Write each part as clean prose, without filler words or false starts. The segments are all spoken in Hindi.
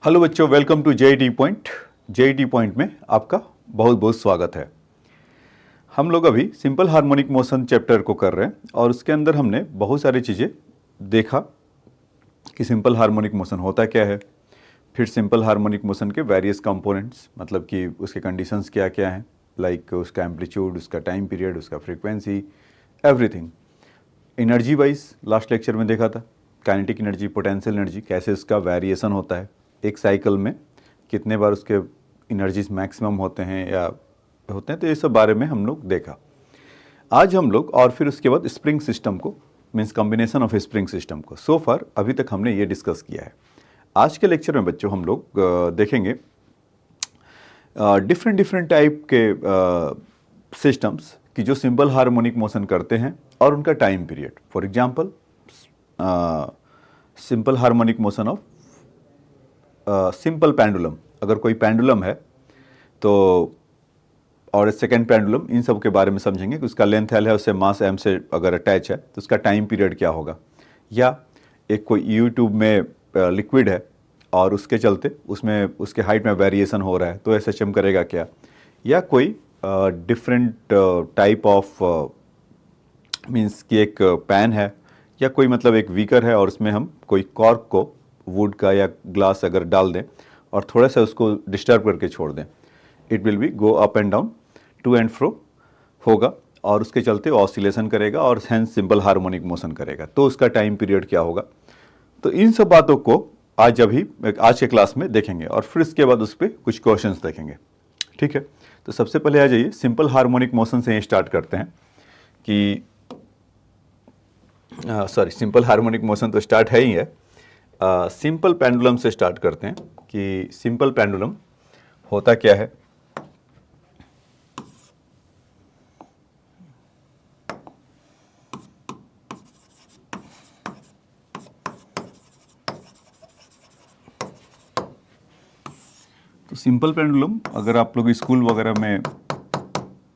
हेलो बच्चों, welcome to JET point. JET point में आपका बहुत बहुत स्वागत है। हम लोग अभी सिंपल हार्मोनिक मोशन चैप्टर को कर रहे हैं और उसके अंदर हमने बहुत सारी चीज़ें देखा कि सिंपल हार्मोनिक मोशन होता क्या है, फिर सिंपल हार्मोनिक मोशन के वेरियस कंपोनेंट्स, मतलब कि उसके कंडीशंस क्या क्या हैं, लाइक उसका एम्पलीट्यूड, उसका टाइम पीरियड, उसका frequency, everything. Energy wise last lecture में देखा था, काइनेटिक एनर्जी, पोटेंशियल एनर्जी, कैसे उसका वेरिएशन होता है एक साइकिल में, कितने बार उसके एनर्जीज मैक्सिमम होते हैं या होते हैं, तो ये सब बारे में हम लोग देखा। आज हम लोग और फिर उसके बाद स्प्रिंग सिस्टम को, means combination of spring system को, सो फार अभी तक हमने ये डिस्कस किया है। आज के लेक्चर में बच्चों हम लोग देखेंगे डिफरेंट डिफरेंट टाइप के सिस्टम्स कि जो सिंपल हार्मोनिक मोशन करते हैं और उनका time period. For example simple harmonic motion of simple pendulum. अगर कोई पेंडुलम है तो, और सेकेंड पेंडुलम, इन सब के बारे में समझेंगे कि उसका लेंथ एल है, उससे मास एम से अगर अटैच है तो उसका टाइम पीरियड क्या होगा। या एक कोई यूट्यूब में लिक्विड है और उसके चलते उसमें उसके हाइट में वेरिएशन हो रहा है तो एसएचएम करेगा क्या। या कोई डिफरेंट टाइप ऑफ मीन्स कि एक पैन है या कोई मतलब एक वीकर है और उसमें हम कोई कॉर्क को वुड का या ग्लास अगर डाल दें और थोड़ा सा उसको डिस्टर्ब करके छोड़ दें, it will be go up and down, to and fro होगा और उसके चलते ऑसिलेशन करेगा और हैंस सिंपल हार्मोनिक मोशन करेगा। तो उसका टाइम पीरियड क्या होगा। तो इन सब बातों को आज के क्लास में देखेंगे और फिर इसके बाद उस पर कुछ क्वेश्चंस देखेंगे। ठीक है, तो सबसे पहले आ जाइए सिंपल हार्मोनिक मोशन से स्टार्ट करते हैं कि सिंपल हार्मोनिक मोशन तो स्टार्ट है ही है। सिंपल पेंडुलम से स्टार्ट करते हैं कि सिंपल पेंडुलम होता क्या है। तो सिंपल पेंडुलम अगर आप लोग स्कूल वगैरह में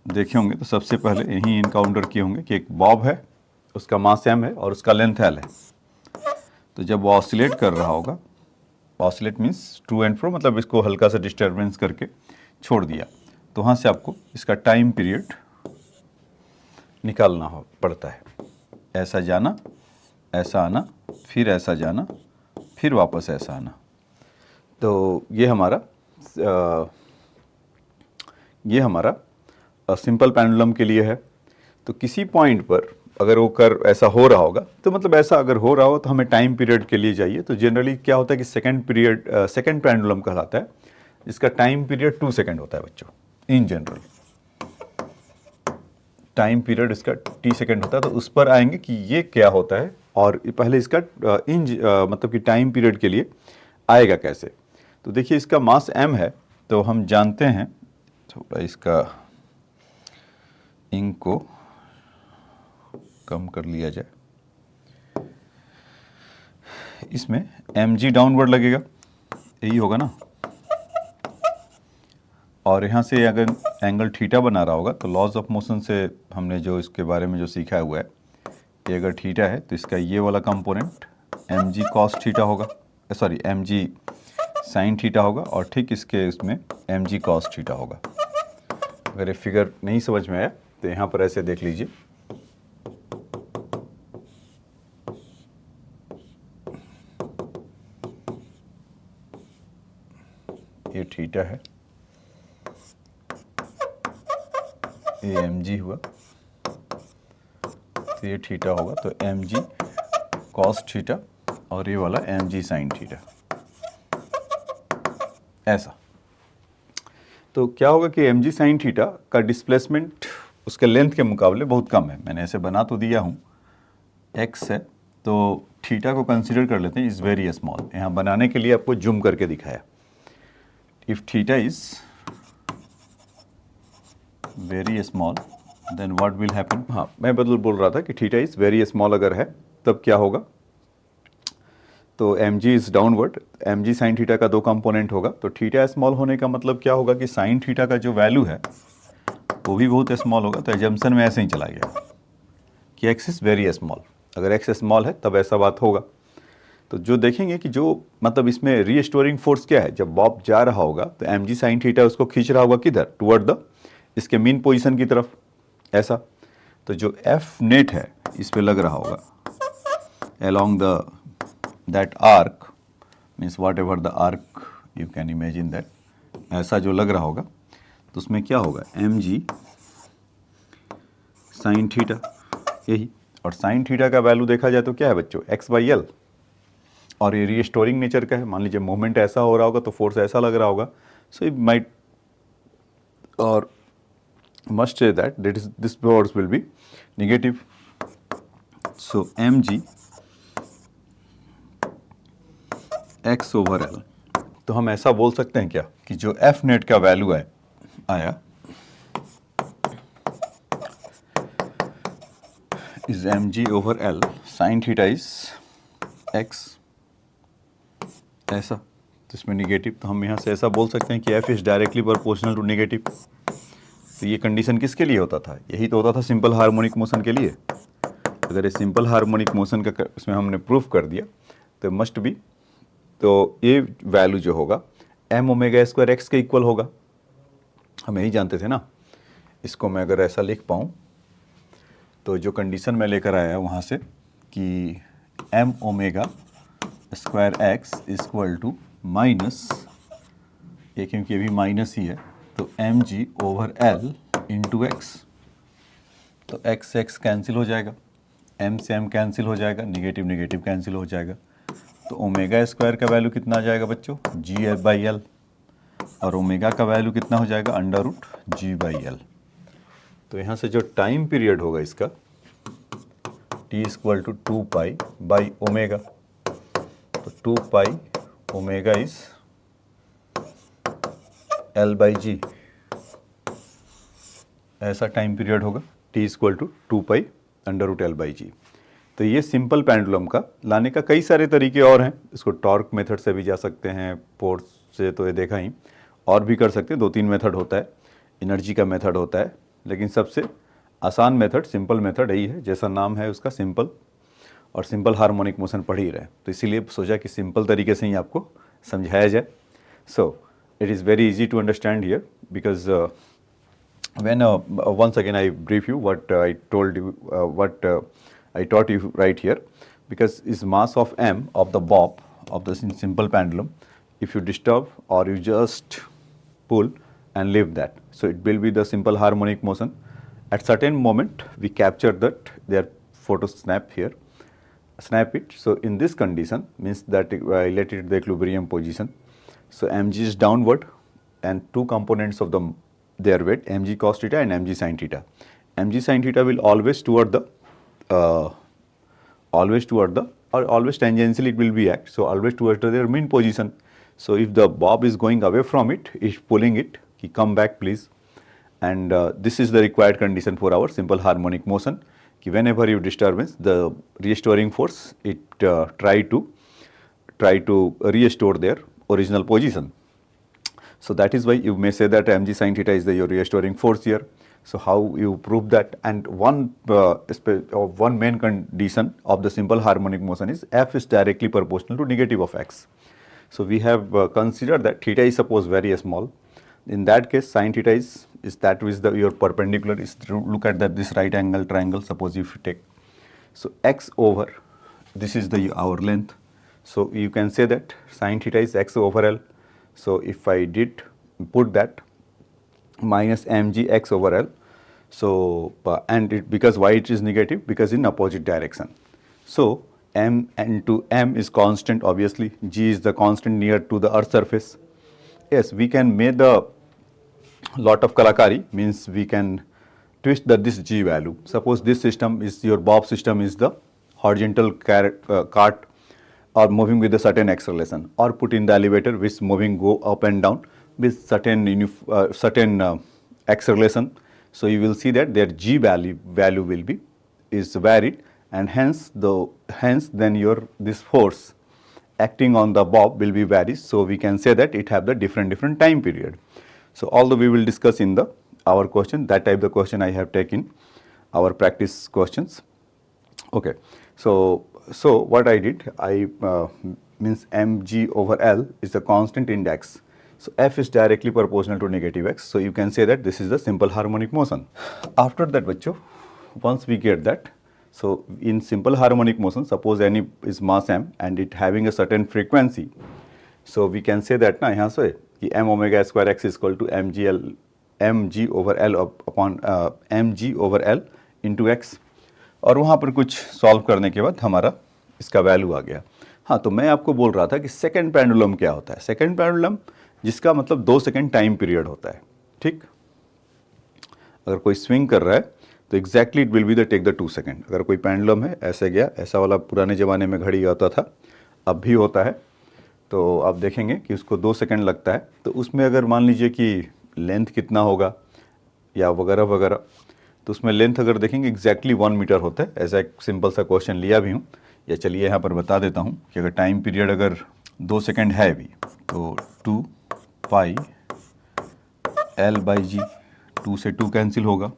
देखे होंगे तो सबसे पहले यही इनकाउंटर किए होंगे कि एक बॉब है, उसका मास एम है और उसका लेंथ एल है। तो जब वो ऑसिलेट कर रहा होगा, oscillate means to and fro, मतलब इसको हल्का सा डिस्टर्बेंस करके छोड़ दिया, तो वहाँ से आपको इसका टाइम पीरियड निकालना पड़ता है। ऐसा जाना, ऐसा आना, फिर ऐसा जाना, फिर वापस ऐसा आना। तो ये हमारा सिंपल पेंडुलम के लिए है। तो किसी पॉइंट पर अगर वो कर ऐसा हो रहा होगा तो मतलब ऐसा अगर हो रहा हो तो हमें टाइम पीरियड के लिए चाहिए। तो जनरली क्या होता है कि सेकेंड पेंडुलम कहलाता है, इसका टाइम पीरियड 2 सेकेंड होता है बच्चों। इन जनरल टाइम पीरियड इसका टी सेकेंड होता है। तो उस पर आएंगे कि ये क्या होता है और पहले इसका मतलब कि टाइम पीरियड के लिए आएगा कैसे। तो देखिए इसका मास m है, तो हम जानते हैं, थोड़ा इसका इंक को कम कर लिया जाए, इसमें mg डाउनवर्ड लगेगा, यही होगा ना। और यहाँ से अगर एंगल थीटा बना रहा होगा तो लॉज ऑफ मोशन से हमने जो इसके बारे में जो सीखा हुआ है कि अगर थीटा है तो इसका ये वाला कंपोनेंट mg कॉस थीटा होगा, सॉरी mg साइन थीटा होगा, और ठीक इसके इसमें mg कॉस थीटा होगा। अगर ये फिगर नहीं समझ में आया तो यहाँ पर ऐसे देख लीजिए, ये थीटा है, ये mg हुआ, तो ये थीटा होगा, तो mg कॉस थीटा और ये वाला mg साइन थीटा, ऐसा। तो क्या होगा कि mg साइन थीटा का डिस्प्लेसमेंट उसके लेंथ के मुकाबले बहुत कम है। मैंने ऐसे बना तो दिया हूँ, x है, तो थीटा को कंसीडर कर लेते हैं इज़ वेरी स्मॉल। यहाँ बनाने के लिए आपको जूम करके दिखाया। If theta is very small then what will happen. हाँ, मैं बोल रहा था कि थीटा इज़ वेरी स्मॉल अगर है तब क्या होगा। तो mg is downward, mg sign theta का 2 कंपोनेंट होगा। तो थीटा स्मॉल होने का मतलब क्या होगा कि साइन थीटा का जो वैल्यू है वो भी बहुत स्मॉल होगा। तो एजम्पशन में ऐसे ही चला गया कि x इज़ वेरी स्मॉल। अगर x स्मॉल है तब ऐसा बात होगा। तो जो देखेंगे कि जो मतलब इसमें रीस्टोरिंग फोर्स क्या है, जब बॉब जा रहा होगा तो एम जी साइन थीटा उसको खींच रहा होगा किधर, टुवर्ड द इसके मीन पोजीशन की तरफ, ऐसा। तो जो एफ नेट है इस पे लग रहा होगा along the that arc, means whatever the arc you can imagine that, ऐसा जो लग रहा होगा तो उसमें क्या होगा, एम जी साइन थीटा, यही। और साइन थीटा का वैल्यू देखा जाए तो क्या है बच्चों, एक्स बाई एल, और ये रीस्टोरिंग नेचर का है। मान लीजिए मूवमेंट ऐसा हो रहा होगा तो फोर्स ऐसा लग रहा होगा, सो इट माइट और must say that this force will be negative. So mg x over l, तो हम ऐसा बोल सकते हैं क्या कि जो f नेट का वैल्यू है आया is mg over l sin theta is x, ऐसा। तो इसमें निगेटिव, तो हम यहाँ से ऐसा बोल सकते हैं कि f is directly proportional to negative. तो ये कंडीशन किसके लिए होता था, यही तो होता था सिंपल हार्मोनिक मोशन के लिए। अगर ये सिंपल हार्मोनिक मोशन का उसमें हमने प्रूफ कर दिया तो मस्ट बी, तो ये वैल्यू जो होगा एम ओमेगा स्क्वायर एक्स के इक्वल होगा, हम यही जानते थे ना। इसको मैं अगर ऐसा लिख पाऊँ तो जो कंडीशन मैं लेकर आया वहाँ से कि M omega square X equal to minus, ये क्योंकि अभी माइनस ही है तो M G over L into X, तो एक्स एक्स कैंसिल हो जाएगा, एम से एम कैंसिल हो जाएगा, निगेटिव निगेटिव कैंसिल हो जाएगा। तो ओमेगा स्क्वायर का वैल्यू कितना आ जाएगा बच्चों, जी एल बाई एल, और ओमेगा का वैल्यू कितना हो जाएगा, under root G by L. तो यहाँ से जो टाइम पीरियड होगा इसका T equal to 2 pi by omega, तो 2 pi omega is L by G, ऐसा टाइम पीरियड होगा, T equal to 2 pi under root L by G. तो ये सिंपल पेंडुलम का लाने का कई सारे तरीके और हैं, इसको टॉर्क मेथड से भी जा सकते हैं, फोर्स से तो ये देखा ही, और भी कर सकते हैं, 2-3 मेथड होता है, एनर्जी का मेथड होता है, लेकिन सबसे आसान मेथड सिंपल मेथड यही है, जैसा नाम है उसका सिंपल, और सिंपल हार्मोनिक मोशन पढ़ ही रहे, तो इसीलिए सोचा कि सिंपल तरीके से ही आपको समझाया जाए। So it is very easy to understand here because when once again I brief you what I told you, what I taught you right here, because is mass of m of the bob of the simple pendulum, if you disturb or you just pull and leave that, so it will be the simple harmonic motion. At certain moment we capture that their photo snap here, snap it. So in this condition means that I let it the equilibrium position, so mg is downward and two components of the their weight, mg cos theta and mg sin theta. Mg sin theta will always toward the or always tangentially it will be act, so always towards their mean position. So if the bob is going away from it, is pulling it, ki come back please, and this is the required condition for our simple harmonic motion, ki whenever you disturbance the restoring force, it try to restore their original position. So that is why you may say that mg sin theta is your restoring force here. So how you prove that? And one main condition of the simple harmonic motion is f is directly proportional to negative of x. So we have considered that theta is suppose very small. In that case, sin theta is that with your perpendicular is look at that this right angle triangle. Suppose if you take, so x over this is our length. So you can say that sin theta is x over l. So if I did put that minus mg x over l, so and it, because why it is negative, because in opposite direction. So m into m is constant, obviously g is the constant near to the earth surface. Yes, we can make the lot of kalakari, means we can twist this g value. Suppose this system is your bob system is the horizontal cart or moving with a certain acceleration, or put in the elevator which moving go up and down with certain acceleration. So you will see that their g value will be is varied, and hence then your this force acting on the bob will be varied. So we can say that it have the different time period. So although we will discuss in our question, that type the question I have taken our practice questions. Okay, so So what I did, I means mg over L is the constant index. So F is directly proportional to negative x. So you can say that this is the simple harmonic motion. After that, बच्चों, once we get that, so in simple harmonic motion, suppose any is mass m and it having a certain frequency. So we can say that ना यहाँ से कि m omega square x is equal to mg over L upon mg over L into x. और वहाँ पर कुछ सॉल्व करने के बाद हमारा इसका वैल्यू आ गया. हाँ, तो मैं आपको बोल रहा था कि सेकंड पेंडुलम क्या होता है. सेकंड पेंडुलम जिसका मतलब 2 सेकंड टाइम पीरियड होता है. ठीक, अगर कोई स्विंग कर रहा है तो exactly it will be the take the 2 second. अगर कोई पेंडुलम है ऐसे गया, ऐसा वाला पुराने ज़माने में घड़ी होता था, अब भी होता है, तो आप देखेंगे कि उसको 2 सेकंड लगता है. तो उसमें अगर मान लीजिए कि लेंथ कितना होगा या वगैरह वगैरह, तो उसमें लेंथ अगर देखेंगे एग्जैक्टली 1 मीटर होता है. ऐसा एक सिंपल सा क्वेश्चन लिया भी हूँ, या चलिए यहाँ पर बता देता हूँ कि अगर टाइम पीरियड अगर 2 सेकंड है भी तो 2 पाई L बाई जी, 2 से 2 कैंसिल होगा,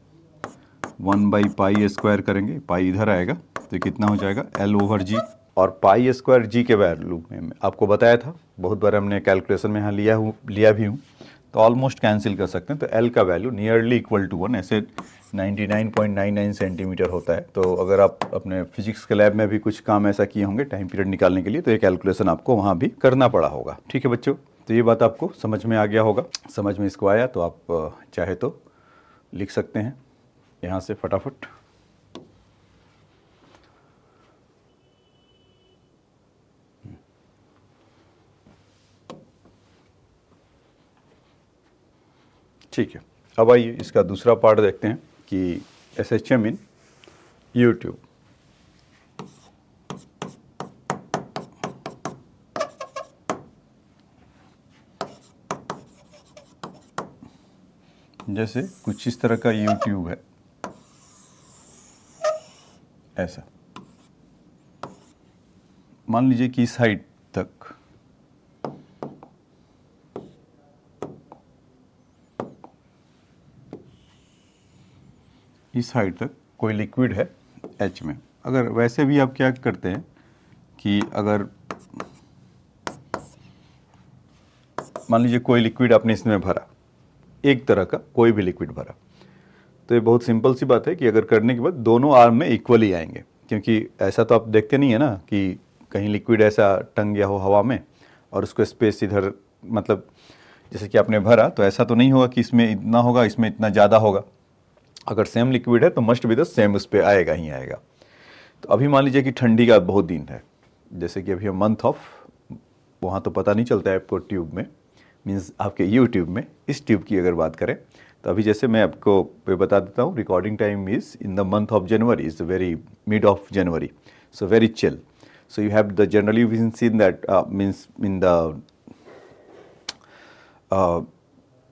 1 बाई पाई स्क्वायर करेंगे, पाई इधर आएगा तो कितना हो जाएगा L ओवर जी. और पाई स्क्वायर जी के वैल्यू में आपको बताया था, बहुत बार हमने कैलकुलेशन में यहाँ लिया भी हूँ, तो ऑलमोस्ट कैंसिल कर सकते हैं. तो L का वैल्यू नियरली इक्वल टू 1, ऐसे 99.99 सेंटीमीटर होता है. तो अगर आप अपने फिजिक्स के लैब में भी कुछ काम ऐसा किए होंगे टाइम पीरियड निकालने के लिए, तो ये कैलकुलेशन आपको वहाँ भी करना पड़ा होगा. ठीक है बच्चों, तो ये बात आपको समझ में आ गया होगा. समझ में इसको आया तो आप चाहे तो लिख सकते हैं यहाँ से फटाफट. ठीक है, अब आइए इसका दूसरा पार्ट देखते हैं कि SHM इन यूट्यूब. जैसे कुछ इस तरह का यूट्यूब है, ऐसा मान लीजिए कि इस हाइट तक कोई लिक्विड है H में. अगर वैसे भी आप क्या करते हैं कि अगर मान लीजिए कोई लिक्विड आपने इसमें भरा, एक तरह का कोई भी लिक्विड भरा, तो ये बहुत सिंपल सी बात है कि अगर करने के बाद दोनों आर्म में इक्वली आएंगे. क्योंकि ऐसा तो आप देखते नहीं है ना कि कहीं लिक्विड ऐसा टंग गया हो हवा में और उसको स्पेस इधर, मतलब जैसे कि आपने भरा, तो ऐसा तो नहीं होगा कि इसमें इतना होगा इसमें इतना ज़्यादा होगा. अगर सेम लिक्विड है तो मस्ट बी द सेम उस पर आएगा ही आएगा. तो अभी मान लीजिए कि ठंडी का बहुत दिन है, जैसे कि अभी हम मंथ ऑफ, वहाँ तो पता नहीं चलता है आपको ट्यूब में, मीन्स आपके यूट्यूब में. इस ट्यूब की अगर बात करें तो अभी जैसे मैं आपको बता देता हूँ, recording time is in the month of January, is very mid of January, so very chill. So you have the generally we can see that means in the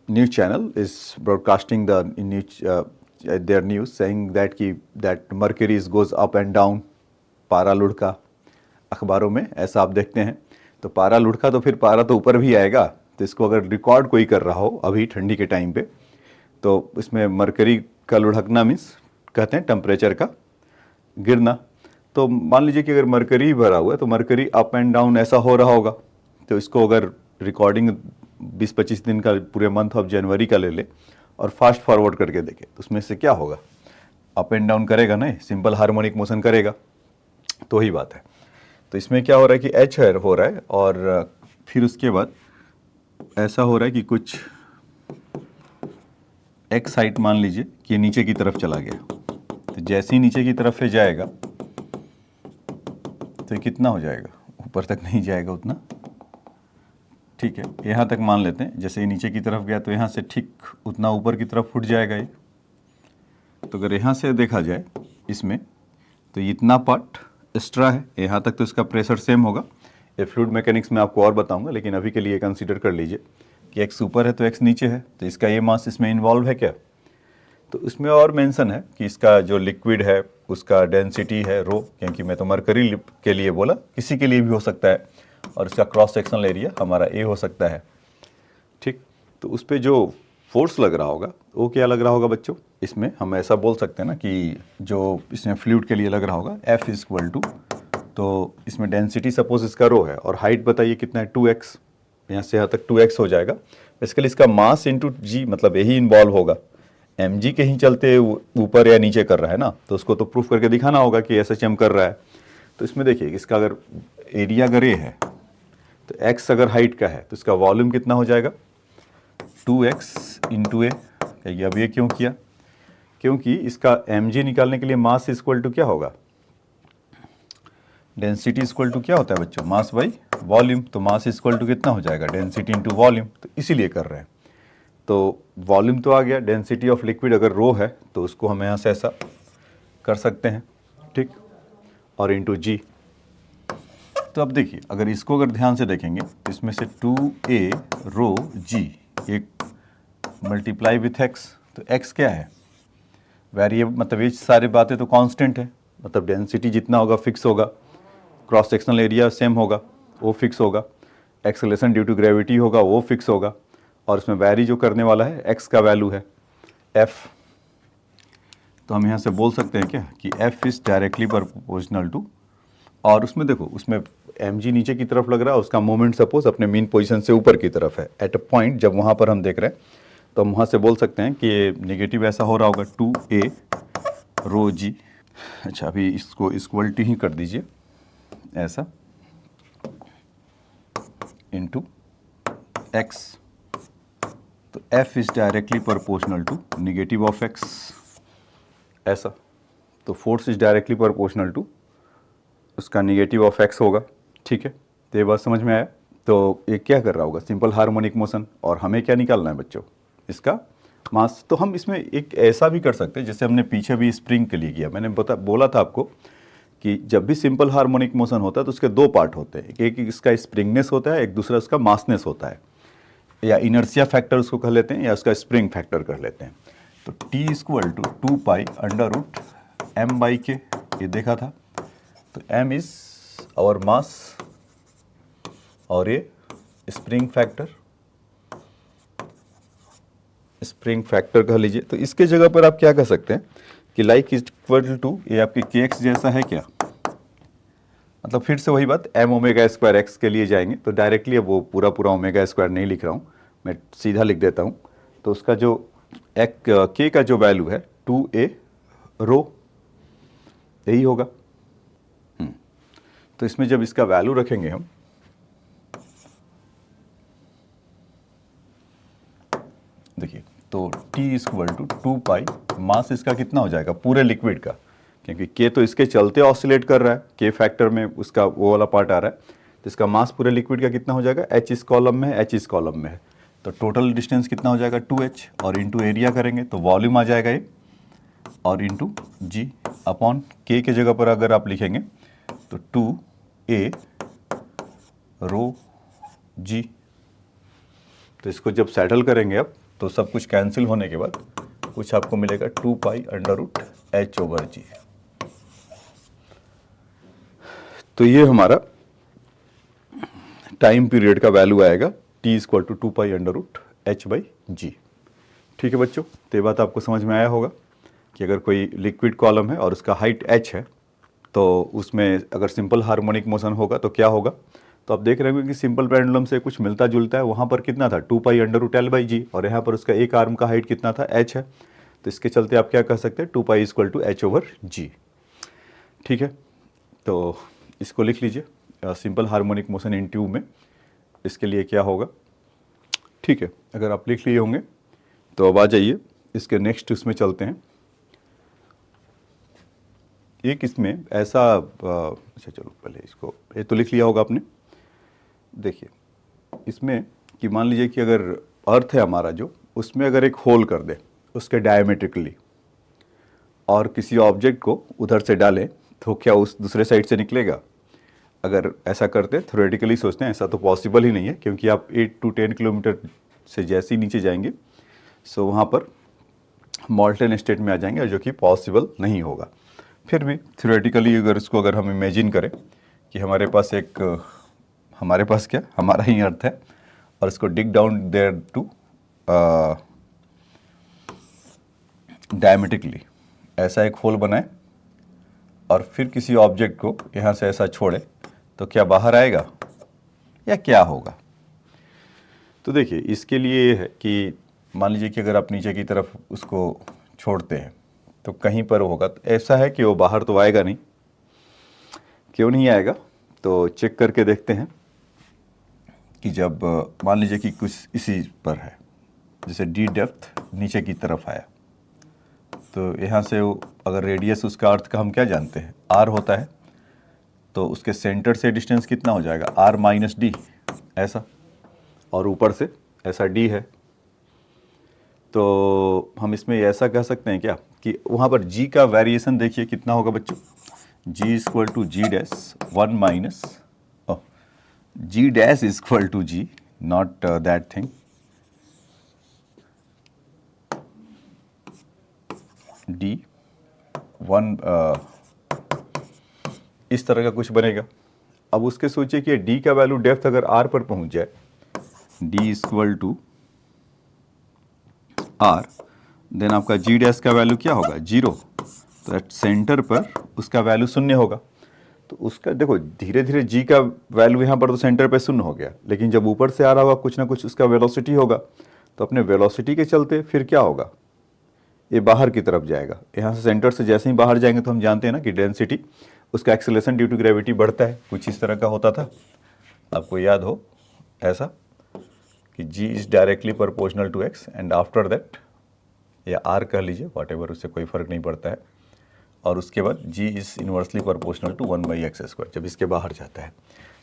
news channel is broadcasting the news their news saying that mercury goes up and down. पारा लुढ़का अखबारों में ऐसा आप देखते हैं. तो पारा लुढ़का तो फिर पारा तो ऊपर भी आएगा. तो इसको अगर रिकॉर्ड कोई कर रहा हो अभी ठंडी के टाइम पे, तो इसमें मरकरी का लुढ़कना मीन्स कहते हैं टेम्परेचर का गिरना. तो मान लीजिए कि अगर मरकरी भरा हुआ है तो मरकरी अप एंड डाउन ऐसा हो रहा होगा. तो इसको अगर रिकॉर्डिंग 20-25 दिन का पूरे मंथ ऑफ जनवरी का ले ले और फास्ट फॉरवर्ड करके देखे, तो उसमें से क्या होगा, अप एंड डाउन करेगा ना, सिंपल हार्मोनिक मोशन करेगा. तो ही बात है. तो इसमें क्या हो रहा है कि एच हो रहा है और फिर उसके बाद ऐसा हो रहा है कि कुछ एक्स हाइट मान लीजिए कि नीचे की तरफ चला गया. तो जैसे ही नीचे की तरफ से जाएगा तो ये कितना हो जाएगा, ऊपर तक नहीं जाएगा उतना. ठीक है, यहाँ तक मान लेते हैं. जैसे ही नीचे की तरफ गया तो यहाँ से ठीक उतना ऊपर की तरफ फुट जाएगा ये. तो अगर यहाँ से देखा जाए इसमें, तो इतना पार्ट एक्स्ट्रा है, यहाँ तक तो इसका प्रेशर सेम होगा. ये फ्लूइड मैकेनिक्स में आपको और बताऊंगा, लेकिन अभी के लिए कंसीडर कर लीजिए कि एक्स ऊपर है तो एक्स नीचे है. तो इसका ये मास इसमें इन्वॉल्व है क्या. तो इसमें और मेंशन है कि इसका जो लिक्विड है उसका डेंसिटी है रो, क्योंकि मैं तो मरकरी के लिए बोला, किसी के लिए भी हो सकता है. और इसका क्रॉस सेक्शनल एरिया हमारा ए हो सकता है. ठीक, तो उस पर जो फोर्स लग रहा होगा वो क्या लग रहा होगा बच्चों, इसमें हम ऐसा बोल सकते हैं ना कि जो इसमें फ्लूइड के लिए लग रहा होगा F इज इक्वल टू तो इसमें डेंसिटी सपोज इसका रो है और हाइट बताइए कितना है 2x, यहाँ से यहाँ तक 2x हो जाएगा। बेसिकली इसका मास इंटू जी, मतलब यही इन्वॉल्व होगा। mg के ही चलते ऊपर या नीचे कर रहा है ना, तो उसको तो प्रूफ करके दिखाना होगा कि SHM कर रहा है। तो इसमें देखिए इसका अगर एरिया अगर ए है तो x अगर हाइट का है तो इसका वॉल्यूम कितना हो जाएगा 2x इंटू ए। अब ये क्यों किया, क्योंकि इसका mg निकालने के लिए मास इक्वल टू क्या होगा, डेंसिटी इक्वल टू क्या होता है बच्चों, मास बाई वॉल्यूम। तो मास इक्वल टू कितना हो जाएगा, डेंसिटी इंटू वॉल्यूम, तो इसीलिए कर रहे हैं। तो वॉल्यूम तो आ गया, डेंसिटी ऑफ लिक्विड अगर रो है तो उसको हम यहाँ से ऐसा कर सकते हैं, ठीक, और इंटू जी। तो अब देखिए अगर इसको अगर ध्यान से देखेंगे तो इसमें से 2a रो जी एक मल्टीप्लाई विथ x, तो x क्या है वेरिएबल, मतलब ये सारी बातें तो कांस्टेंट है, मतलब डेंसिटी जितना होगा फिक्स होगा, क्रॉस सेक्शनल एरिया सेम होगा वो फिक्स होगा, एक्सेलरेशन ड्यू टू ग्रेविटी होगा वो फिक्स होगा, और इसमें वैरी जो करने वाला है x का वैल्यू है f। तो हम यहाँ से बोल सकते हैं क्या कि f is directly proportional to, और उसमें देखो उसमें mg नीचे की तरफ लग रहा है, उसका मोमेंट सपोज अपने मीन पोजीशन से ऊपर की तरफ है एट अ पॉइंट, जब वहाँ पर हम देख रहे हैं तो हम वहाँ से बोल सकते हैं कि ये नेगेटिव ऐसा हो रहा होगा 2a रो जी। अच्छा अभी इसको इक्वल टू ही कर दीजिए ऐसा इंटू x, तो f is directly proportional to negative of x ऐसा, तो force is directly proportional to उसका नेगेटिव ऑफ x होगा, ठीक है। तो ये बात समझ में आया। तो ये क्या कर रहा होगा, सिंपल हार्मोनिक मोशन, और हमें क्या निकालना है बच्चों, इसका मास। तो हम इसमें एक ऐसा भी कर सकते हैं जैसे हमने पीछे भी स्प्रिंग के लिए किया, मैंने बोला था आपको कि जब भी सिंपल हार्मोनिक मोशन होता है तो उसके दो पार्ट होते हैं, एक इसका स्प्रिंगनेस होता है, एक दूसरा उसका मासनेस होता है, या इनर्शिया फैक्टर उसको कह लेते हैं या उसका स्प्रिंग फैक्टर कह लेते हैं। तो T equal to 2 pi under root m by K, ये देखा था। तो m इज आवर मास और ये स्प्रिंग फैक्टर कह लीजिए। तो इसके जगह पर आप क्या कह सकते हैं कि लाइक इक्वल टू ये आपके kx जैसा है क्या, मतलब फिर से वही बात m ओमेगा स्क्वायर x के लिए जाएंगे, तो डायरेक्टली अब वो पूरा ओमेगा स्क्वायर नहीं लिख रहा हूँ, मैं सीधा लिख देता हूँ। तो उसका जो k का जो वैल्यू है 2a रो, यही होगा। तो इसमें जब इसका वैल्यू रखेंगे हम, देखिए तो T इक्वल टू 2 पाई, मास इसका कितना हो जाएगा पूरे लिक्विड का, क्योंकि K तो इसके चलते ऑसिलेट कर रहा है, K फैक्टर में उसका वो वाला पार्ट आ रहा है, तो इसका मास पूरे लिक्विड का कितना हो जाएगा, H इस कॉलम में है, H इस कॉलम में है, तो टोटल डिस्टेंस कितना हो जाएगा 2h, और इंटू एरिया करेंगे तो वॉल्यूम आ जाएगा ये, और इंटू G अपॉन K के जगह पर अगर आप लिखेंगे तो 2a रो G। तो इसको जब सेटल करेंगे अब तो सब कुछ कैंसिल होने के बाद कुछ आपको मिलेगा 2 pi under root h over G. तो ये हमारा टाइम पीरियड का वैल्यू आएगा t equal to 2 pi under root h by G. ठीक है बच्चों, तो ये बात आपको समझ में आया होगा कि अगर कोई लिक्विड कॉलम है और उसका हाइट h है तो उसमें अगर सिंपल हार्मोनिक मोशन होगा तो क्या होगा। तो आप देख रहे होंगे कि सिंपल पेंडुलम से कुछ मिलता जुलता है, वहाँ पर कितना था 2 pi under root L by G, और यहाँ पर उसका एक आर्म का हाइट कितना था h है, तो इसके चलते आप क्या कह सकते हैं 2 pi equal to h over G. ठीक है, तो इसको लिख लीजिए simple harmonic motion in tube में इसके लिए क्या होगा। ठीक है, अगर आप लिख लिए होंगे तो अब आ जाइए इसके नेक्स्ट इसमें चलते हैं। एक इसमें ऐसा अच्छा चलो पहले इसको, ये तो लिख लिया होगा आपने। देखिए इसमें कि मान लीजिए कि अगर अर्थ है हमारा जो, उसमें अगर एक होल कर दे उसके डायमेट्रिकली और किसी ऑब्जेक्ट को उधर से डालें तो क्या उस दूसरे साइड से निकलेगा। अगर ऐसा करते थ्योरेटिकली सोचते हैं, ऐसा तो पॉसिबल ही नहीं है, क्योंकि आप 8 to 10 किलोमीटर से जैसे ही नीचे जाएंगे सो वहाँ पर मॉल्टन स्टेट में आ जाएंगे, जो कि पॉसिबल नहीं होगा। फिर भी थ्योरेटिकली अगर इसको अगर हम इमेजिन करें कि हमारे पास क्या हमारा ही अर्थ है और इसको डिग डाउन देयर टू डायमेट्रिकली ऐसा एक होल बनाए और फिर किसी ऑब्जेक्ट को यहाँ से ऐसा छोड़े तो क्या बाहर आएगा या क्या होगा? तो देखिए इसके लिए ये है कि मान लीजिए कि अगर आप नीचे की तरफ उसको छोड़ते हैं तो कहीं पर होगा, तो ऐसा है कि वो बाहर तो आएगा नहीं। क्यों नहीं आएगा? तो चेक करके देखते हैं कि जब मान लीजिए कि कुछ इसी पर है, जैसे डी डेप्थ नीचे की तरफ आया, तो यहाँ से वो अगर रेडियस उसका अर्थ का हम क्या जानते हैं, आर होता है, तो उसके सेंटर से डिस्टेंस कितना हो जाएगा, आर माइनस डी ऐसा, और ऊपर से ऐसा डी है। तो हम इसमें ऐसा कह सकते हैं क्या कि वहाँ पर जी का वेरिएशन देखिए कितना होगा बच्चों, G is equal to G dash 1 minus G dash is equal to G, not that thing, D 1 इस तरह का कुछ बनेगा। अब उसके सोचिए कि डी का वैल्यू डेप्थ अगर आर पर पहुंच जाए, D is equal to R, then आपका जी डैश का वैल्यू क्या होगा, 0। तो एट सेंटर पर उसका वैल्यू 0 होगा। तो उसका देखो धीरे धीरे जी का वैल्यू यहाँ पर तो सेंटर पे 0 हो गया, लेकिन जब ऊपर से आ रहा होगा कुछ ना कुछ उसका वेलोसिटी होगा, तो अपने वेलोसिटी के चलते फिर क्या होगा, ये बाहर की तरफ जाएगा। यहाँ से सेंटर से जैसे ही बाहर जाएंगे तो हम जानते हैं ना कि डेंसिटी, उसका एक्सेलरेशन ड्यू टू ग्रेविटी बढ़ता है, कुछ इस तरह का होता था, आपको याद हो ऐसा कि g is directly proportional to x and after that, या r कह लीजिए, वॉट एवर, उससे कोई फर्क नहीं पड़ता है, और उसके बाद g is inversely proportional to 1/x², जब इसके बाहर जाता है।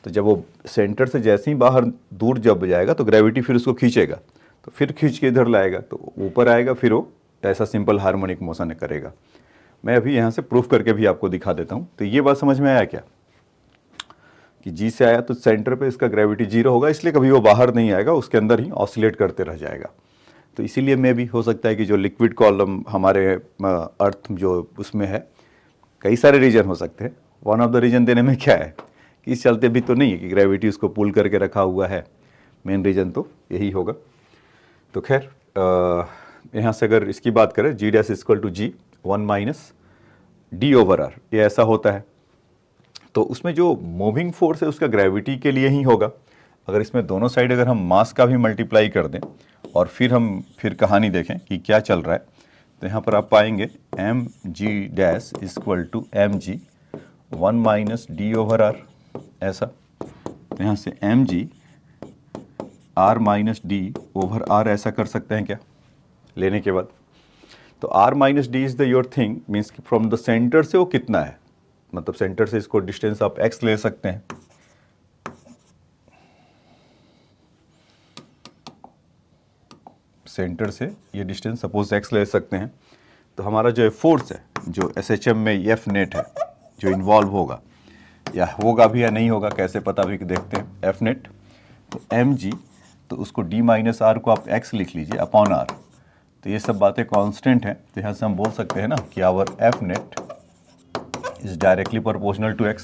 तो जब वो सेंटर से जैसे ही बाहर दूर जब जाएगा तो ग्रेविटी फिर उसको खींचेगा, तो फिर खींच के इधर लाएगा, तो ऊपर आएगा, फिर वो ऐसा सिंपल हार्मोनिक मोशन करेगा। मैं अभी यहाँ से प्रूफ करके भी आपको दिखा देता हूँ। तो ये बात समझ में आया क्या कि जी से आया तो सेंटर पे इसका ग्रेविटी 0 होगा, इसलिए कभी वो बाहर नहीं आएगा, उसके अंदर ही ऑसिलेट करते रह जाएगा। तो इसीलिए में भी हो सकता है कि जो लिक्विड कॉलम हमारे अर्थ जो उसमें है, कई सारे रीजन हो सकते हैं। वन ऑफ द रीजन देने में क्या है कि इस चलते भी तो नहीं है कि ग्रेविटी उसको पुल करके रखा हुआ है, मेन रीजन तो यही होगा। तो खैर यहाँ से अगर इसकी बात करें, G dash equal to G 1 minus D over R, ये ऐसा होता है। तो उसमें जो मूविंग फोर्स है उसका ग्रेविटी के लिए ही होगा। अगर इसमें दोनों साइड अगर हम मास का भी मल्टीप्लाई कर दें और फिर हम कहानी देखें कि क्या चल रहा है, तो यहाँ पर आप पाएंगे M G dash equal to M G 1 minus D over R ऐसा। तो यहाँ से M G R minus D over R ऐसा कर सकते हैं क्या लेने के बाद। तो R minus D is the your thing, means from the centre से वो कितना है, मतलब सेंटर से इसको डिस्टेंस आप x ले सकते हैं। सेंटर से ये डिस्टेंस सपोज x ले सकते हैं। तो हमारा जो फोर्स है, जो SHM में F नेट है जो इन्वॉल्व होगा, या होगा भी या नहीं होगा कैसे पता भी देखते हैं, F नेट। तो mg, तो उसको d माइनस आर को आप x लिख लीजिए अपॉन r। तो ये सब बातें कांस्टेंट हैं, तो यहाँ से हम बोल सकते हैं ना कि our F net is directly proportional to x,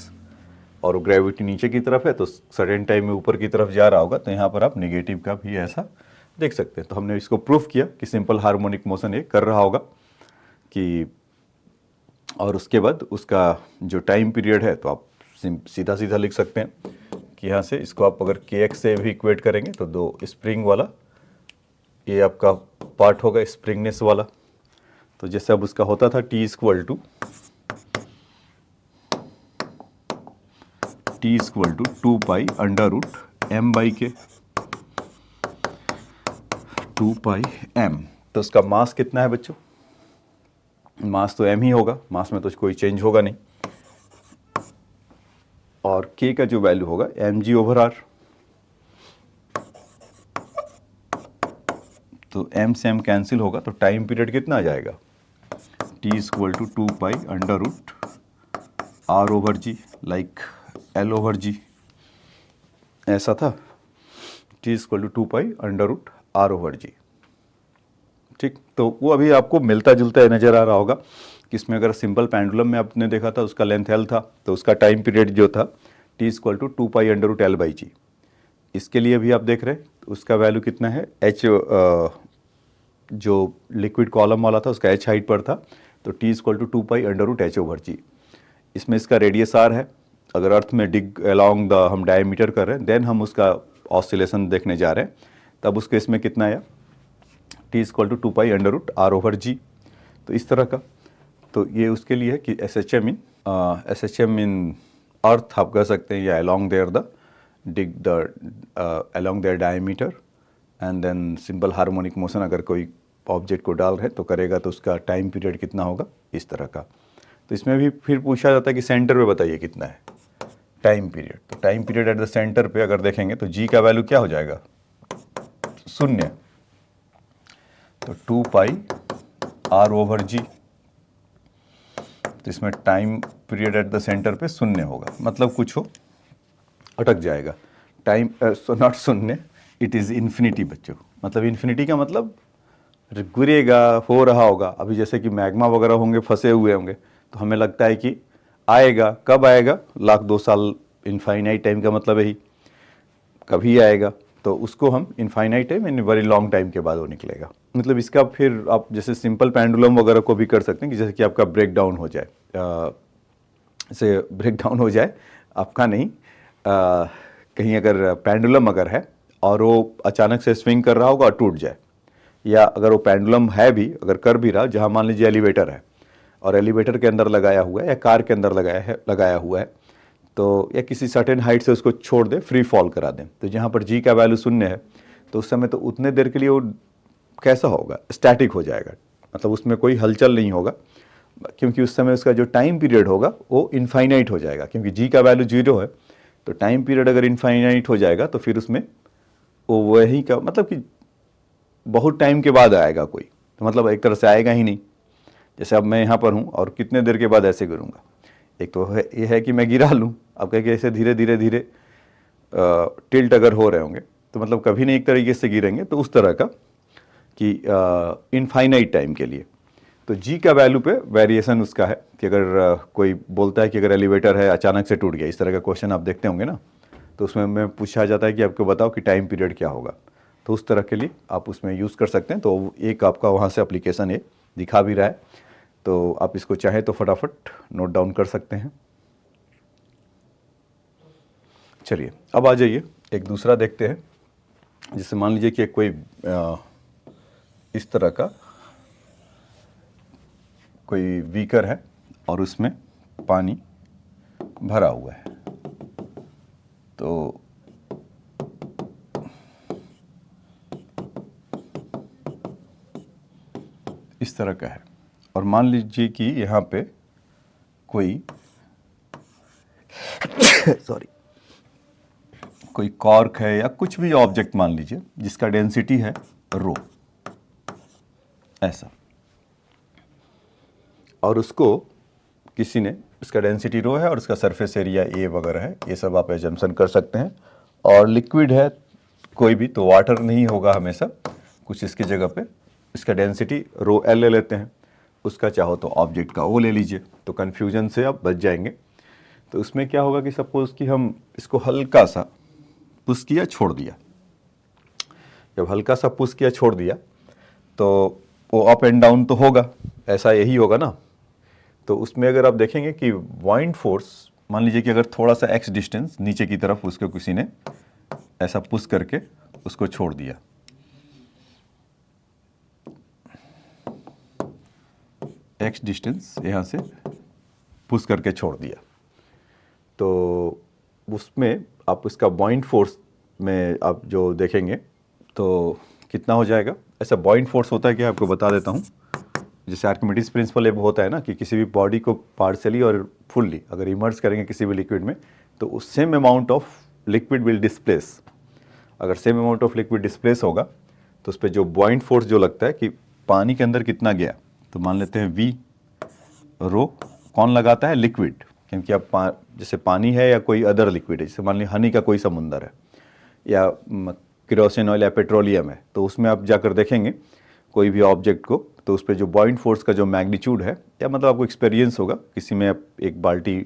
और ग्रेविटी नीचे की तरफ है तो सडन टाइम में ऊपर की तरफ जा रहा होगा, तो यहाँ पर आप नेगेटिव का भी ऐसा देख सकते हैं। तो हमने इसको प्रूफ किया कि सिंपल हार्मोनिक मोशन ये कर रहा होगा कि, और उसके बाद उसका जो टाइम पीरियड है तो आप सीधा सीधा लिख सकते हैं कि यहाँ से इसको आप अगर kx से भी इक्वेट करेंगे तो दो स्प्रिंग वाला ये आपका पार्ट होगा, स्प्रिंगनेस वाला। तो जैसे अब उसका होता था t equal to 2 pi under root M by K 2 pi M. तो उसका मास कितना है बच्चों, मास तो m ही होगा, मास में तो कोई चेंज होगा नहीं, और k का जो वैल्यू होगा mg ओवर आर। तो m से m कैंसिल होगा, तो टाइम पीरियड कितना आ जाएगा, t equal to 2 pi under root r over G, like l over G ऐसा था, t equal to 2 pi under root r over G. ठीक, तो वो अभी आपको मिलता जुलता नज़र आ रहा होगा कि इसमें अगर सिंपल पेंडुलम में आपने देखा था उसका लेंथ l था, तो उसका टाइम पीरियड जो था t equal to 2 pi under root l by G. इसके लिए भी आप देख रहे हैं उसका वैल्यू कितना है, h जो लिक्विड कॉलम वाला था उसका h हाइट पर था, तो t equal to 2 pi under root h over G. इसमें इसका रेडियस आर है। अगर अर्थ में डिग अलोंग द हम डायमीटर कर रहे हैं, देन हम उसका ऑसिलेशन देखने जा रहे हैं, तब उसके इसमें कितना आया, टी इक्वल टू 2π√r/g। तो इस तरह का, तो ये उसके लिए है कि S H M in earth आप कह सकते हैं, या along their the dig the along their diameter and then simple harmonic motion अगर कोई ऑब्जेक्ट को डाल रहे तो करेगा, तो उसका टाइम पीरियड कितना होगा, इस तरह का। तो इसमें भी फिर पूछा जाता है कि सेंटर पे बताइए कितना है टाइम पीरियड। तो time period at the centre पे अगर देखेंगे तो जी का वैल्यू क्या हो जाएगा, 0। तो 2π/g। तो इसमें time period at the centre पे 0 होगा, मतलब कुछ हो अटक जाएगा time, not 0, it is infinity बच्चों। मतलब इन्फिनिटी का मतलब गिरेगा, हो रहा होगा। अभी जैसे कि मैग्मा वगैरह होंगे, फंसे हुए होंगे, तो हमें लगता है कि आएगा, कब आएगा, 1,00,000-2 साल, इनफाइनाइट टाइम का मतलब यही, कभी आएगा। तो उसको हम infinite time in very long time के बाद वो निकलेगा। मतलब इसका फिर आप जैसे सिंपल पेंडुलम वगैरह को भी कर सकते हैं कि जैसे कि आपका ब्रेक डाउन हो जाए, से ब्रेक डाउन हो जाए आपका नहीं, कहीं अगर पेंडुलम अगर है और वो अचानक से स्विंग कर रहा होगा और टूट जाए, या अगर वो पेंडुलम है भी, अगर कर भी रहा, जहाँ मान लीजिए एलिवेटर है और एलिवेटर के अंदर लगाया हुआ है या कार के अंदर लगाया हुआ है, तो या किसी सर्टेन हाइट से उसको छोड़ दें, फ्री फॉल करा दें, तो जहाँ पर जी का वैल्यू 0 है, तो उस समय तो उतने देर के लिए वो कैसा होगा, स्टैटिक हो जाएगा। मतलब उसमें कोई हलचल नहीं होगा, क्योंकि उस समय उसका जो टाइम पीरियड होगा वो इनफाइनाइट हो जाएगा, क्योंकि जी का वैल्यू 0 है। तो टाइम पीरियड अगर इनफाइनाइट हो जाएगा तो फिर उसमें वो वही का मतलब कि बहुत टाइम के बाद आएगा कोई, तो मतलब एक तरह से आएगा ही नहीं। जैसे अब मैं यहाँ पर हूँ और कितने देर के बाद ऐसे गिरूँगा, एक तो है ये है कि मैं गिरा लूँ, अब कह के ऐसे धीरे धीरे धीरे टिल्ट अगर हो रहे होंगे तो मतलब कभी नहीं एक तरीके से गिरेंगे, तो उस तरह का कि इनफाइनाइट टाइम के लिए। तो जी का वैल्यू पे वेरिएशन उसका है कि अगर कोई बोलता है कि अगर एलिवेटर है अचानक से टूट गया, इस तरह का क्वेश्चन आप देखते होंगे ना, तो उसमें मैं पूछा जाता है कि आपको बताओ कि टाइम पीरियड क्या होगा, तो उस तरह के लिए आप उसमें यूज़ कर सकते हैं। तो एक आपका वहाँ से एप्लीकेशन ये दिखा भी रहा है, तो आप इसको चाहें तो फटाफट नोट डाउन कर सकते हैं। चलिए अब आ जाइए एक दूसरा देखते हैं। जैसे मान लीजिए कि कोई इस तरह का कोई बीकर है और उसमें पानी भरा हुआ है, तो इस तरह का है, और मान लीजिए कि यहाँ पे कोई सॉरी कोई कॉर्क है या कुछ भी ऑब्जेक्ट मान लीजिए जिसका डेंसिटी है रो, ऐसा, और उसको किसी ने, इसका डेंसिटी रो है और उसका सरफेस एरिया ए वगैरह है, ये सब आप एजम्पशन कर सकते हैं। और लिक्विड है कोई भी, तो वाटर नहीं होगा हमेशा, कुछ इसकी जगह पे इसका डेंसिटी रो एल ले लेते हैं, उसका चाहो तो ऑब्जेक्ट का ओ ले लीजिए, तो कन्फ्यूजन से आप बच जाएंगे। तो उसमें क्या होगा कि सपोज कि हम इसको हल्का सा पुश किया, छोड़ दिया, जब हल्का सा पुश किया छोड़ दिया तो वो अप एंड डाउन तो होगा, ऐसा यही होगा ना। तो उसमें अगर आप देखेंगे कि बाइंड फोर्स, मान लीजिए कि अगर थोड़ा सा एक्स डिस्टेंस नीचे की तरफ उसको किसी ने ऐसा पुश करके उसको छोड़ दिया, एक्स डिस्टेंस यहाँ से पुश करके छोड़ दिया, तो उसमें आप उसका बाइंड फोर्स में आप जो देखेंगे तो कितना हो जाएगा। ऐसा बाइंड फोर्स होता है कि आपको बता देता हूँ, जैसे आर्किमिडीज प्रिंसिपल ये होता है ना कि किसी भी बॉडी को पार्शली और फुल्ली अगर इमर्स करेंगे किसी भी लिक्विड में, तो उस same amount of liquid will displace. अगर same amount of liquid displace होगा तो उस पर जो बाइंड फोर्स जो लगता है कि पानी के अंदर कितना गया, तो मान लेते हैं वी रो, कौन लगाता है, लिक्विड, क्योंकि आप जैसे पानी है या कोई अदर लिक्विड है, जैसे मान लीजिए हनी का कोई समुंदर है या केरोसिन ऑयल या पेट्रोलियम है, तो उसमें आप जाकर देखेंगे कोई भी ऑब्जेक्ट को, तो उस पर जो बॉइंट फोर्स का जो मैग्नीट्यूड है, या मतलब आपको एक्सपीरियंस होगा किसी में, एक बाल्टी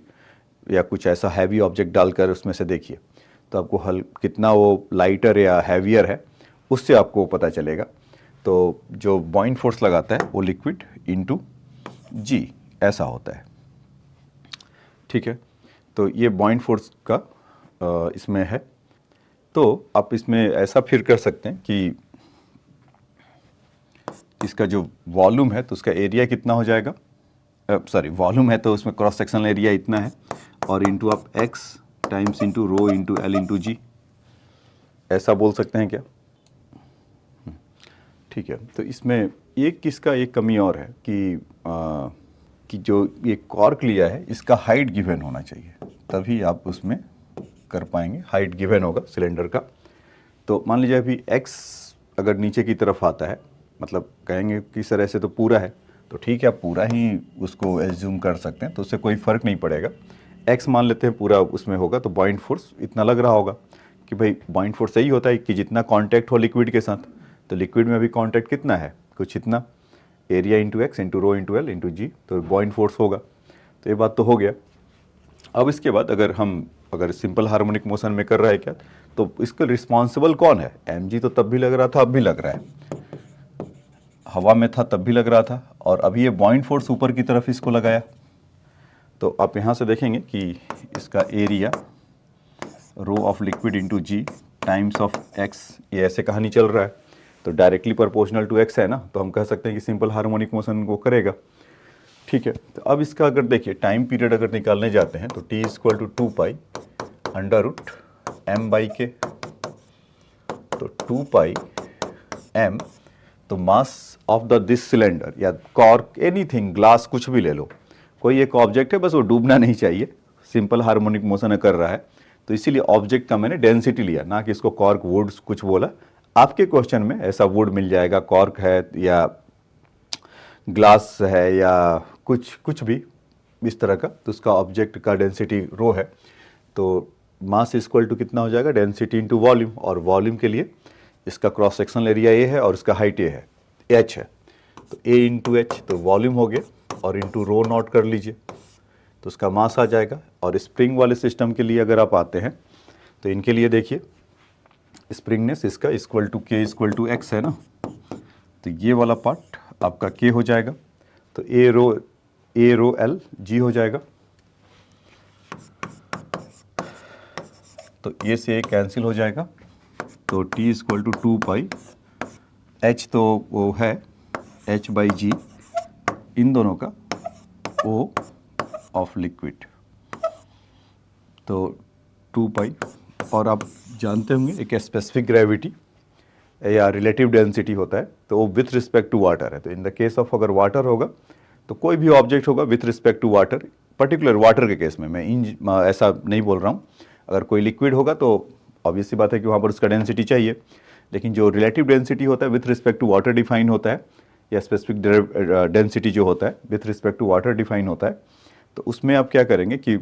या कुछ ऐसा हैवी ऑब्जेक्ट डालकर उसमें से देखिए, तो आपको कितना वो लाइटर या हैवियर है उससे आपको पता चलेगा। तो जो बॉइंट फोर्स लगाता है वो लिक्विड इनटू जी ऐसा होता है। ठीक है, तो ये बॉइंट फोर्स का इसमें है। तो आप इसमें ऐसा फिर कर सकते हैं कि इसका जो वॉल्यूम है तो उसका एरिया कितना हो जाएगा, सॉरी वॉल्यूम है तो उसमें क्रॉस सेक्शनल एरिया इतना है, और इंटू आप x times into rho into L into G, ऐसा बोल सकते हैं क्या? ठीक है, तो इसमें एक किसका एक कमी और है कि जो ये कॉर्क लिया है इसका हाइट गिवन होना चाहिए, तभी आप उसमें कर पाएंगे। हाइट गिवन होगा सिलेंडर का। तो मान लीजिए अभी x अगर नीचे की तरफ आता है, मतलब कहेंगे कि सर ऐसे तो पूरा है, तो ठीक है आप पूरा ही उसको एज्यूम कर सकते हैं, तो उससे कोई फ़र्क नहीं पड़ेगा। x मान लेते हैं पूरा उसमें होगा, तो बॉइंट फोर्स इतना लग रहा होगा कि भाई बॉइंट फोर्स सही होता है कि जितना कांटेक्ट हो लिक्विड के साथ, तो लिक्विड में अभी कांटेक्ट कितना है, कुछ इतना, area into X into rho into L into G, तो बॉइंट फोर्स होगा। तो ये बात तो हो गया। अब इसके बाद अगर सिंपल हार्मोनिक मोशन में कर रहा है क्या, तो इसका रिस्पॉन्सिबल कौन है? mg तो तब भी लग रहा था, अब भी लग रहा है, हवा में था तब भी लग रहा था, और अभी ये बॉइंट फोर्स ऊपर की तरफ इसको लगाया। तो आप यहाँ से देखेंगे कि इसका area rho of liquid into G times of X, ये ऐसे कहानी चल रहा है, तो डायरेक्टली प्रोपोर्शनल टू एक्स है ना, तो हम कह सकते हैं कि सिंपल हार्मोनिक मोशन को करेगा। ठीक है, तो अब इसका अगर देखिए टाइम पीरियड अगर निकालने जाते हैं तो t equal to 2 pi under root M by K, तो 2 पाई एम, तो mass of the this cylinder या कॉर्क एनीथिंग, ग्लास कुछ भी ले लो, कोई एक ऑब्जेक्ट है, बस वो डूबना नहीं चाहिए, सिंपल हार्मोनिक मोशन कर रहा है, तो इसीलिए ऑब्जेक्ट का मैंने डेंसिटी लिया, ना कि इसको कॉर्क वुड कुछ बोला। आपके क्वेश्चन में ऐसा वुड मिल जाएगा, कॉर्क है या ग्लास है या कुछ भी इस तरह का, तो उसका ऑब्जेक्ट का डेंसिटी रो है। तो मास इक्वल टू कितना हो जाएगा, डेंसिटी इंटू वॉल्यूम, और वॉल्यूम के लिए इसका क्रॉस सेक्शनल एरिया ए है और इसका हाइट ए है, एच है, तो ए इंटू एच, तो वॉल्यूम हो गया, और इंटू रो नॉट कर लीजिए, तो उसका मास आ जाएगा। और स्प्रिंग वाले सिस्टम के लिए अगर आप आते हैं तो इनके लिए देखिए स्प्रिंगनेस इसका इक्वल टू के इक्वल टू एक्स है ना, तो ये वाला पार्ट आपका के हो जाएगा, तो ए रो एल जी हो जाएगा, तो ये से कैंसिल हो जाएगा, तो t equal to 2 pi h, तो वो है h बाई जी, इन दोनों का O ऑफ लिक्विड, तो 2 पाई, और आप जानते होंगे एक स्पेसिफिक ग्रेविटी या रिलेटिव डेंसिटी होता है, तो वो विथ रिस्पेक्ट टू वाटर है। तो इन द केस ऑफ अगर वाटर होगा तो कोई भी ऑब्जेक्ट होगा with respect to water, particular water के केस में, मैं ऐसा नहीं बोल रहा हूँ, अगर कोई लिक्विड होगा तो ऑब्वियस सी बात है कि वहाँ पर उसका डेंसिटी चाहिए, लेकिन जो रिलेटिव डेंसिटी होता है with respect to water define होता है, या स्पेसिफिक डेंसिटी जो होता है with respect to water define होता है, तो उसमें आप क्या करेंगे कि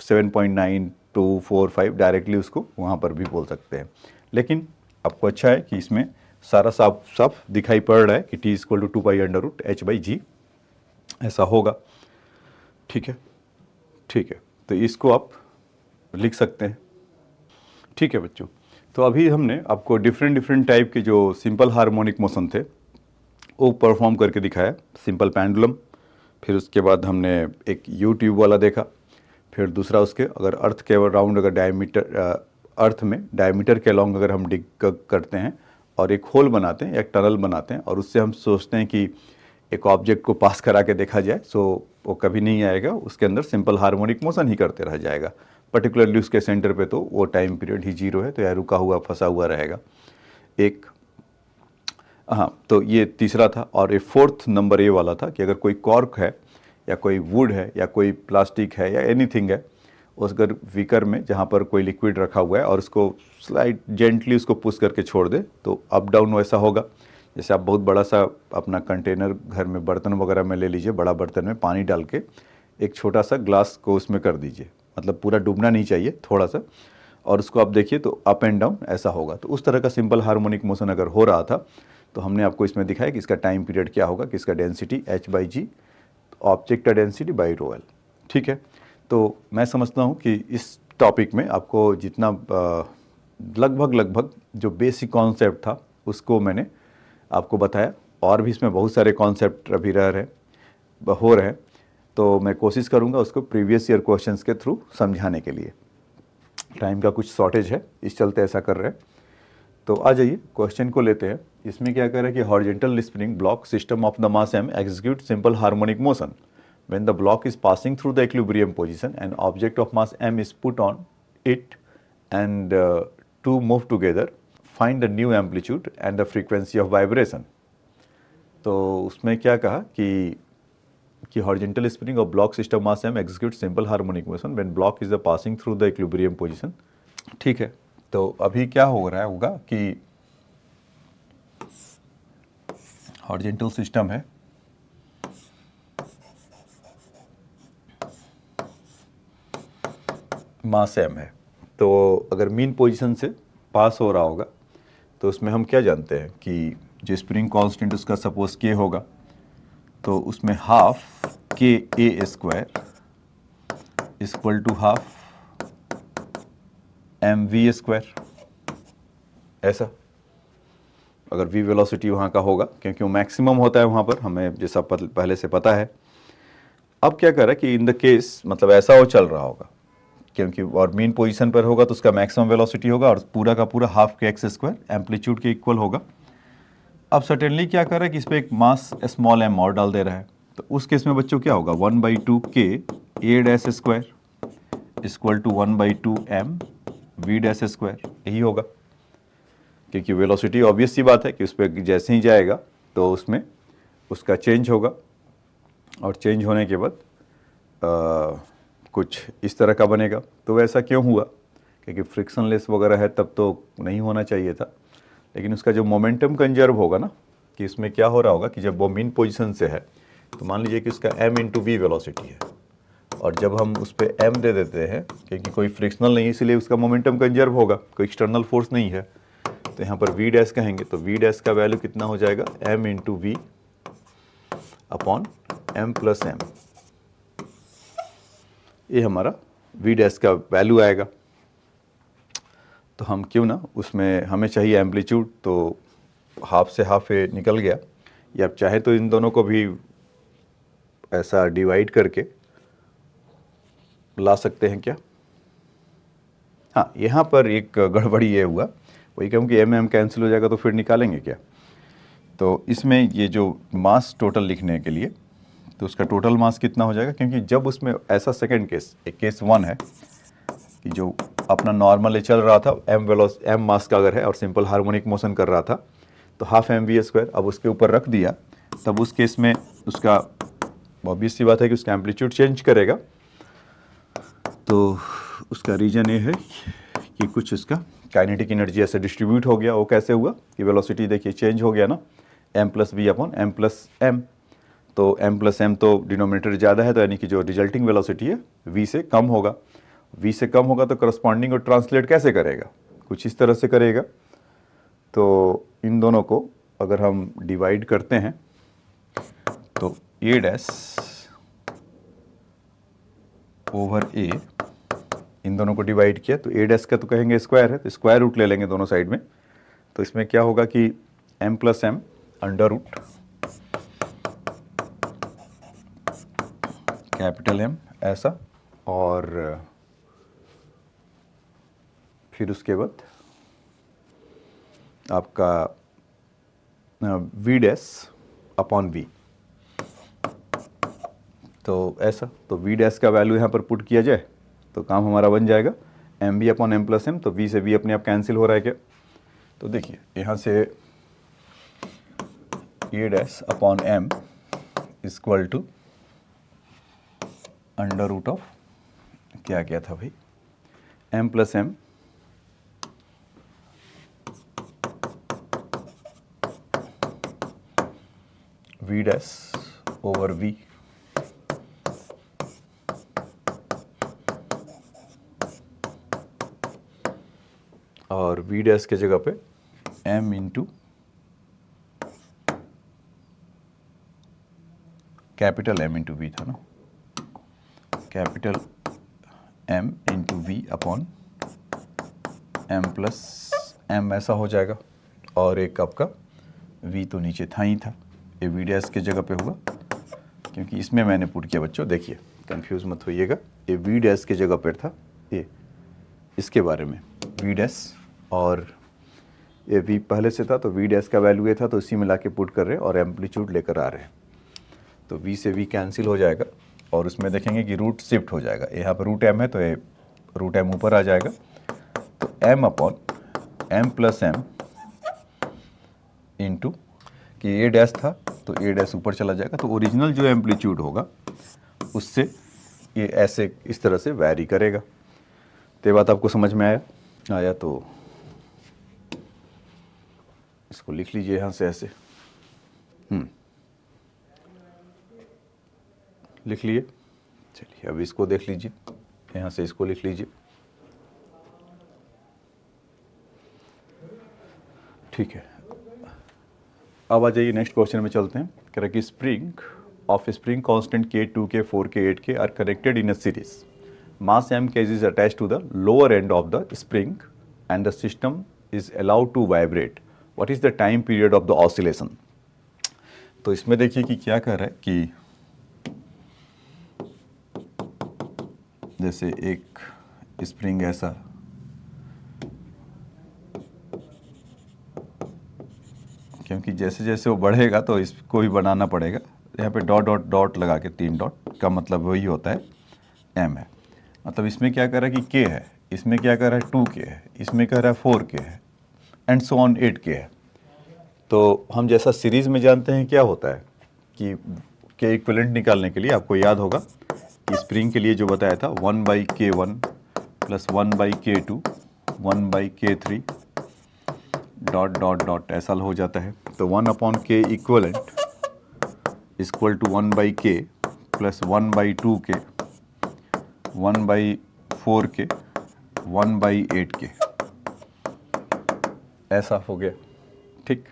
7.9245 डायरेक्टली उसको वहाँ पर भी बोल सकते हैं। लेकिन आपको अच्छा है कि इसमें सारा साफ साफ दिखाई पड़ रहा है कि t equal to 2 pi under root H by G ऐसा होगा। ठीक है, ठीक है, तो इसको आप लिख सकते हैं। ठीक है बच्चों, तो अभी हमने आपको डिफरेंट टाइप के जो सिंपल हार्मोनिक मोशन थे वो परफॉर्म करके दिखाया, सिंपल पेंडुलम, फिर उसके बाद हमने एक यू ट्यूब वाला देखा, फिर दूसरा उसके अगर अर्थ के अराउंड अगर डायमीटर अर्थ में डायमीटर के अलॉन्ग अगर हम डिग करते हैं और एक होल बनाते हैं, एक टनल बनाते हैं, और उससे हम सोचते हैं कि एक ऑब्जेक्ट को पास करा के देखा जाए, सो वो कभी नहीं आएगा, उसके अंदर सिंपल हार्मोनिक मोशन ही करते रह जाएगा, पर्टिकुलरली उसके सेंटर पे तो वो टाइम पीरियड ही जीरो है, तो यह रुका हुआ फंसा हुआ रहेगा एक। हाँ, तो ये तीसरा था, और ये फोर्थ नंबर ये वाला था कि अगर कोई कॉर्क है या कोई वुड है या कोई प्लास्टिक है या एनीथिंग है, उस अगर बीकर में जहाँ पर कोई लिक्विड रखा हुआ है और उसको स्लाइड जेंटली उसको पुश करके छोड़ दे तो अप डाउन वैसा होगा। जैसे आप बहुत बड़ा सा अपना कंटेनर घर में बर्तन वगैरह में ले लीजिए, बड़ा बर्तन में पानी डाल के एक छोटा सा ग्लास को उसमें कर दीजिए, मतलब पूरा डूबना नहीं चाहिए, थोड़ा सा, और उसको आप देखिए तो अप एंड डाउन ऐसा होगा। तो उस तरह का सिंपल हार्मोनिक मोशन अगर हो रहा था तो हमने आपको इसमें दिखाया कि इसका टाइम पीरियड क्या होगा, कि इसका density h by G, object का डेंसिटी बाई रो एल। ठीक है, तो मैं समझता हूँ कि इस टॉपिक में आपको जितना लगभग जो बेसिक कॉन्सेप्ट था उसको मैंने आपको बताया, और भी इसमें बहुत सारे कॉन्सेप्ट अभी हो रहे हैं। तो मैं कोशिश करूँगा उसको प्रीवियस ईयर क्वेश्चंस के थ्रू समझाने के लिए। टाइम का कुछ शॉर्टेज है, इस चलते ऐसा कर रहे हैं। तो आ जाइए क्वेश्चन को लेते हैं। इसमें क्या कह रहा है कि horizontal spring block system of the mass m execute simple harmonic motion when the block is passing through the equilibrium position and object of mass m is put on it and to move together find the new amplitude and the frequency of vibration। तो उसमें क्या कहा कि horizontal spring of block system mass m execute simple harmonic motion when block is passing through the equilibrium position। ठीक है, तो अभी क्या हो रहा है होगा कि हॉरिजॉन्टल सिस्टम है, मास m है, तो अगर मीन पोजीशन से पास हो रहा होगा तो उसमें हम क्या जानते हैं कि जो स्प्रिंग कांस्टेंट उसका सपोज k होगा, तो उसमें half K A square equal to half M V square. ऐसा अगर v वेलोसिटी वहाँ का होगा, क्योंकि वो मैक्सिमम होता है वहाँ पर, हमें जैसा पहले से पता है। अब क्या कर रहा है कि इन द केस मतलब ऐसा वो चल रहा होगा, क्योंकि और मीन पोजीशन पर होगा तो उसका मैक्सिमम वेलोसिटी होगा और पूरा का पूरा हाफ के एक्स स्क्वायर एम्पलीट्यूड के इक्वल होगा। अब सर्टेनली क्या कर रहा है कि इस पर एक मास स्मॉल m और डाल दे रहा है, तो उस केस में बच्चों क्या होगा 1/2 k a dash square equal to 1/2 m v dash square, यही होगा। क्योंकि वेलोसिटी ऑब्वियस सी बात है कि उस पर जैसे ही जाएगा तो उसमें उसका चेंज होगा, और चेंज होने के बाद कुछ इस तरह का बनेगा। तो वैसा क्यों हुआ, क्योंकि फ्रिक्शनलेस वगैरह है तब तो नहीं होना चाहिए था। लेकिन उसका जो मोमेंटम कंजर्व होगा ना, कि इसमें क्या हो रहा होगा कि जब वो मीन पोजीशन से है तो मान लीजिए कि उसका m इंटू वी वेलोसिटी है, और जब हम उस पर m दे देते हैं, क्योंकि कोई फ्रिक्शनल नहीं इसलिए उसका मोमेंटम कंजर्व होगा, कोई एक्सटर्नल फोर्स नहीं है, तो यहाँ पर v डैश कहेंगे तो v डैश का वैल्यू कितना हो जाएगा m into V upon m plus m। ये हमारा v डैश का वैल्यू आएगा। तो हम क्यों ना उसमें हमें चाहिए एम्पलीट्यूड, तो हाफ से हाफ निकल गया, या आप चाहे तो इन दोनों को भी ऐसा डिवाइड करके ला सकते हैं क्या। हाँ, यहाँ पर एक गड़बड़ी ये हुआ, वही क्योंकि m कैंसिल हो जाएगा तो फिर निकालेंगे क्या। तो इसमें ये जो मास टोटल लिखने के लिए, तो उसका टोटल मास कितना हो जाएगा, क्योंकि जब उसमें ऐसा सेकंड केस, एक केस 1 है कि जो अपना नॉर्मल चल रहा था, m मास का अगर है और सिंपल हार्मोनिक मोशन कर रहा था, तो हाफ एम वी स्क्वायर अब उसके ऊपर रख दिया, तब उस केस में उसका ऑब्वियस सी बात है कि उसका एम्पलीट्यूड चेंज करेगा। तो उसका रीज़न ये है कि कुछ उसका काइनेटिक एनर्जी ऐसे डिस्ट्रीब्यूट हो गया। वो कैसे हुआ कि वेलोसिटी देखिए चेंज हो गया ना, m plus V upon m plus m। तो m प्लस m तो डिनोमिनेटर ज़्यादा है, तो यानी कि जो रिजल्टिंग वेलोसिटी है v से कम होगा। v से कम होगा तो करस्पॉन्डिंग और ट्रांसलेट कैसे करेगा, कुछ इस तरह से करेगा। तो इन दोनों को अगर हम डिवाइड करते हैं तो a डैश ओवर a, इन दोनों को डिवाइड किया तो a डैश का तो कहेंगे स्क्वायर है, तो स्क्वायर रूट ले लेंगे दोनों साइड में। तो इसमें क्या होगा कि m plus m under root capital M ऐसा, और फिर उसके बाद आपका v डैश अपॉन v, तो ऐसा। तो v डैश का वैल्यू यहाँ पर पुट किया जाए तो काम हमारा बन जाएगा M V upon m plus m। तो v से v अपने आप कैंसिल हो रहा है क्या, तो देखिए यहाँ से a dash upon m equal to under root of क्या क्या था भाई, m plus m v dash over v, और v डैश के जगह पे m into capital M into V था ना, capital M into V upon m plus m ऐसा हो जाएगा। और एक आपका v तो नीचे था ही था, ये v डैश के जगह पे हुआ क्योंकि इसमें मैंने पुट किया बच्चों, देखिए कंफ्यूज मत होइएगा, ये वी डैश की जगह पर था, ये इसके बारे में वी डैश, और ये वी पहले से था तो वी डैश का वैल्यू ये था, तो इसी में ला के पुट कर रहे हैं और एम्पलीट्यूड लेकर आ रहे हैं। तो वी से वी कैंसिल हो जाएगा और उसमें देखेंगे कि रूट शिफ्ट हो जाएगा, यहाँ पर रूट एम है तो ये रूट एम ऊपर आ जाएगा, तो M upon M plus M into कि ए डैश था तो ए डैश ऊपर चला जाएगा, तो ओरिजिनल जो एम्पलीट्यूड होगा उससे ये ऐसे इस तरह से वैरी करेगा। तो ये बात आपको समझ में आया तो इसको लिख लीजिए यहाँ से ऐसे, लिख लिए। चलिए अब इसको देख लीजिए, यहाँ से इसको लिख लीजिए, ठीक है। अब आ जाइए नेक्स्ट क्वेश्चन में चलते हैं। कह रहा है कि spring of spring constant K, 2K, 4K, 8K are connected in a series, mass m kg is attached to the lower end of the spring and the system is allowed to vibrate. What is the time period of the oscillation? तो इसमें देखिए कि क्या कह रहा है कि जैसे एक स्प्रिंग ऐसा, क्योंकि जैसे जैसे वो बढ़ेगा तो इसको भी बनाना पड़ेगा, यहाँ पे डॉट डॉट डॉट लगा के 3 डॉट का मतलब वही होता है m है। मतलब इसमें क्या कर रहा है कि k है, इसमें क्या कर रहा है 2k है, इसमें कह रहा है 4k है एंड सो ऑन 8k है। तो हम जैसा सीरीज़ में जानते हैं क्या होता है कि k इक्विवेलेंट निकालने के लिए आपको याद होगा कि स्प्रिंग के लिए जो बताया था 1/k1 plus 1/k2 1/k3 dot dot dot ऐसा हो जाता है। तो 1/k equivalent equal to 1/k plus 1/2k 1/4k 1/8k, ऐसा हो गया, ठीक।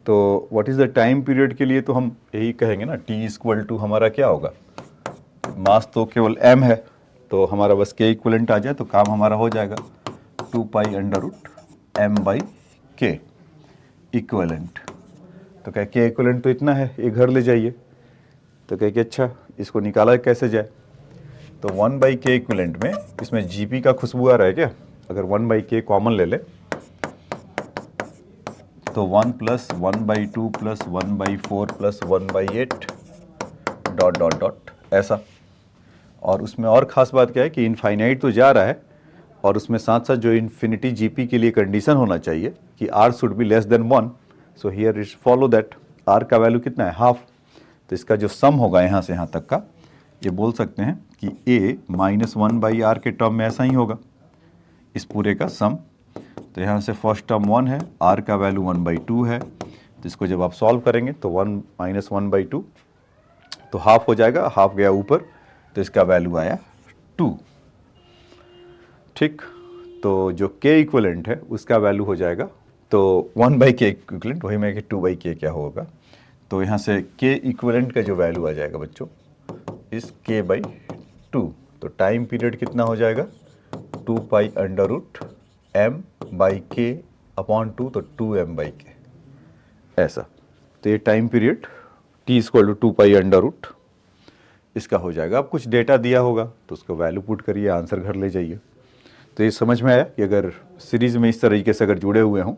तो what is the time period के लिए तो हम यही कहेंगे ना, t इक्वल टू हमारा क्या होगा, मास तो केवल m है, तो हमारा बस k इक्वलेंट आ जाए तो काम हमारा हो जाएगा, 2π√m/k इक्वलेंट। तो कह के इक्वलेंट तो इतना है, ये घर ले जाइए। तो कह के अच्छा इसको निकाला कैसे जाए, तो 1/k इक्वलेंट में इसमें जीपी का खुशबू आ रहा है क्या, अगर 1/k कॉमन ले ले तो 1 plus 1/2 plus 1/4 plus 1/8 dot dot dot ऐसा। और उसमें और ख़ास बात क्या है कि इनफाइनाइट तो जा रहा है और उसमें साथ साथ जो इन्फिनिटी जीपी के लिए कंडीशन होना चाहिए कि r should be less than 1, so here is follow that r का वैल्यू कितना है, हाफ। तो इसका जो सम होगा यहाँ से यहाँ तक का, ये बोल सकते हैं कि a -1/r के टर्म में ऐसा ही होगा, इस पूरे का सम। तो यहाँ से फर्स्ट टर्म 1 है, r का वैल्यू 1/2 है, तो इसको जब आप सॉल्व करेंगे तो 1 - 1/2 तो हाफ हो जाएगा, हाफ गया ऊपर, तो इसका वैल्यू आया 2, ठीक। तो जो k इक्वलेंट है उसका वैल्यू हो जाएगा, तो 1/k इक्वलेंट वही में कि 2/k क्या होगा, तो यहाँ से k इक्वलेंट का जो वैल्यू आ जाएगा बच्चों इस k/2। तो टाइम पीरियड कितना हो जाएगा, 2π√m/k/2, तो 2m/k ऐसा। तो ये टाइम पीरियड t = 2π√, इसका हो जाएगा। अब कुछ डेटा दिया होगा तो उसको वैल्यू पुट करिए, आंसर घर ले जाइए। तो ये समझ में आया कि अगर सीरीज़ में इस तरीके से अगर जुड़े हुए हों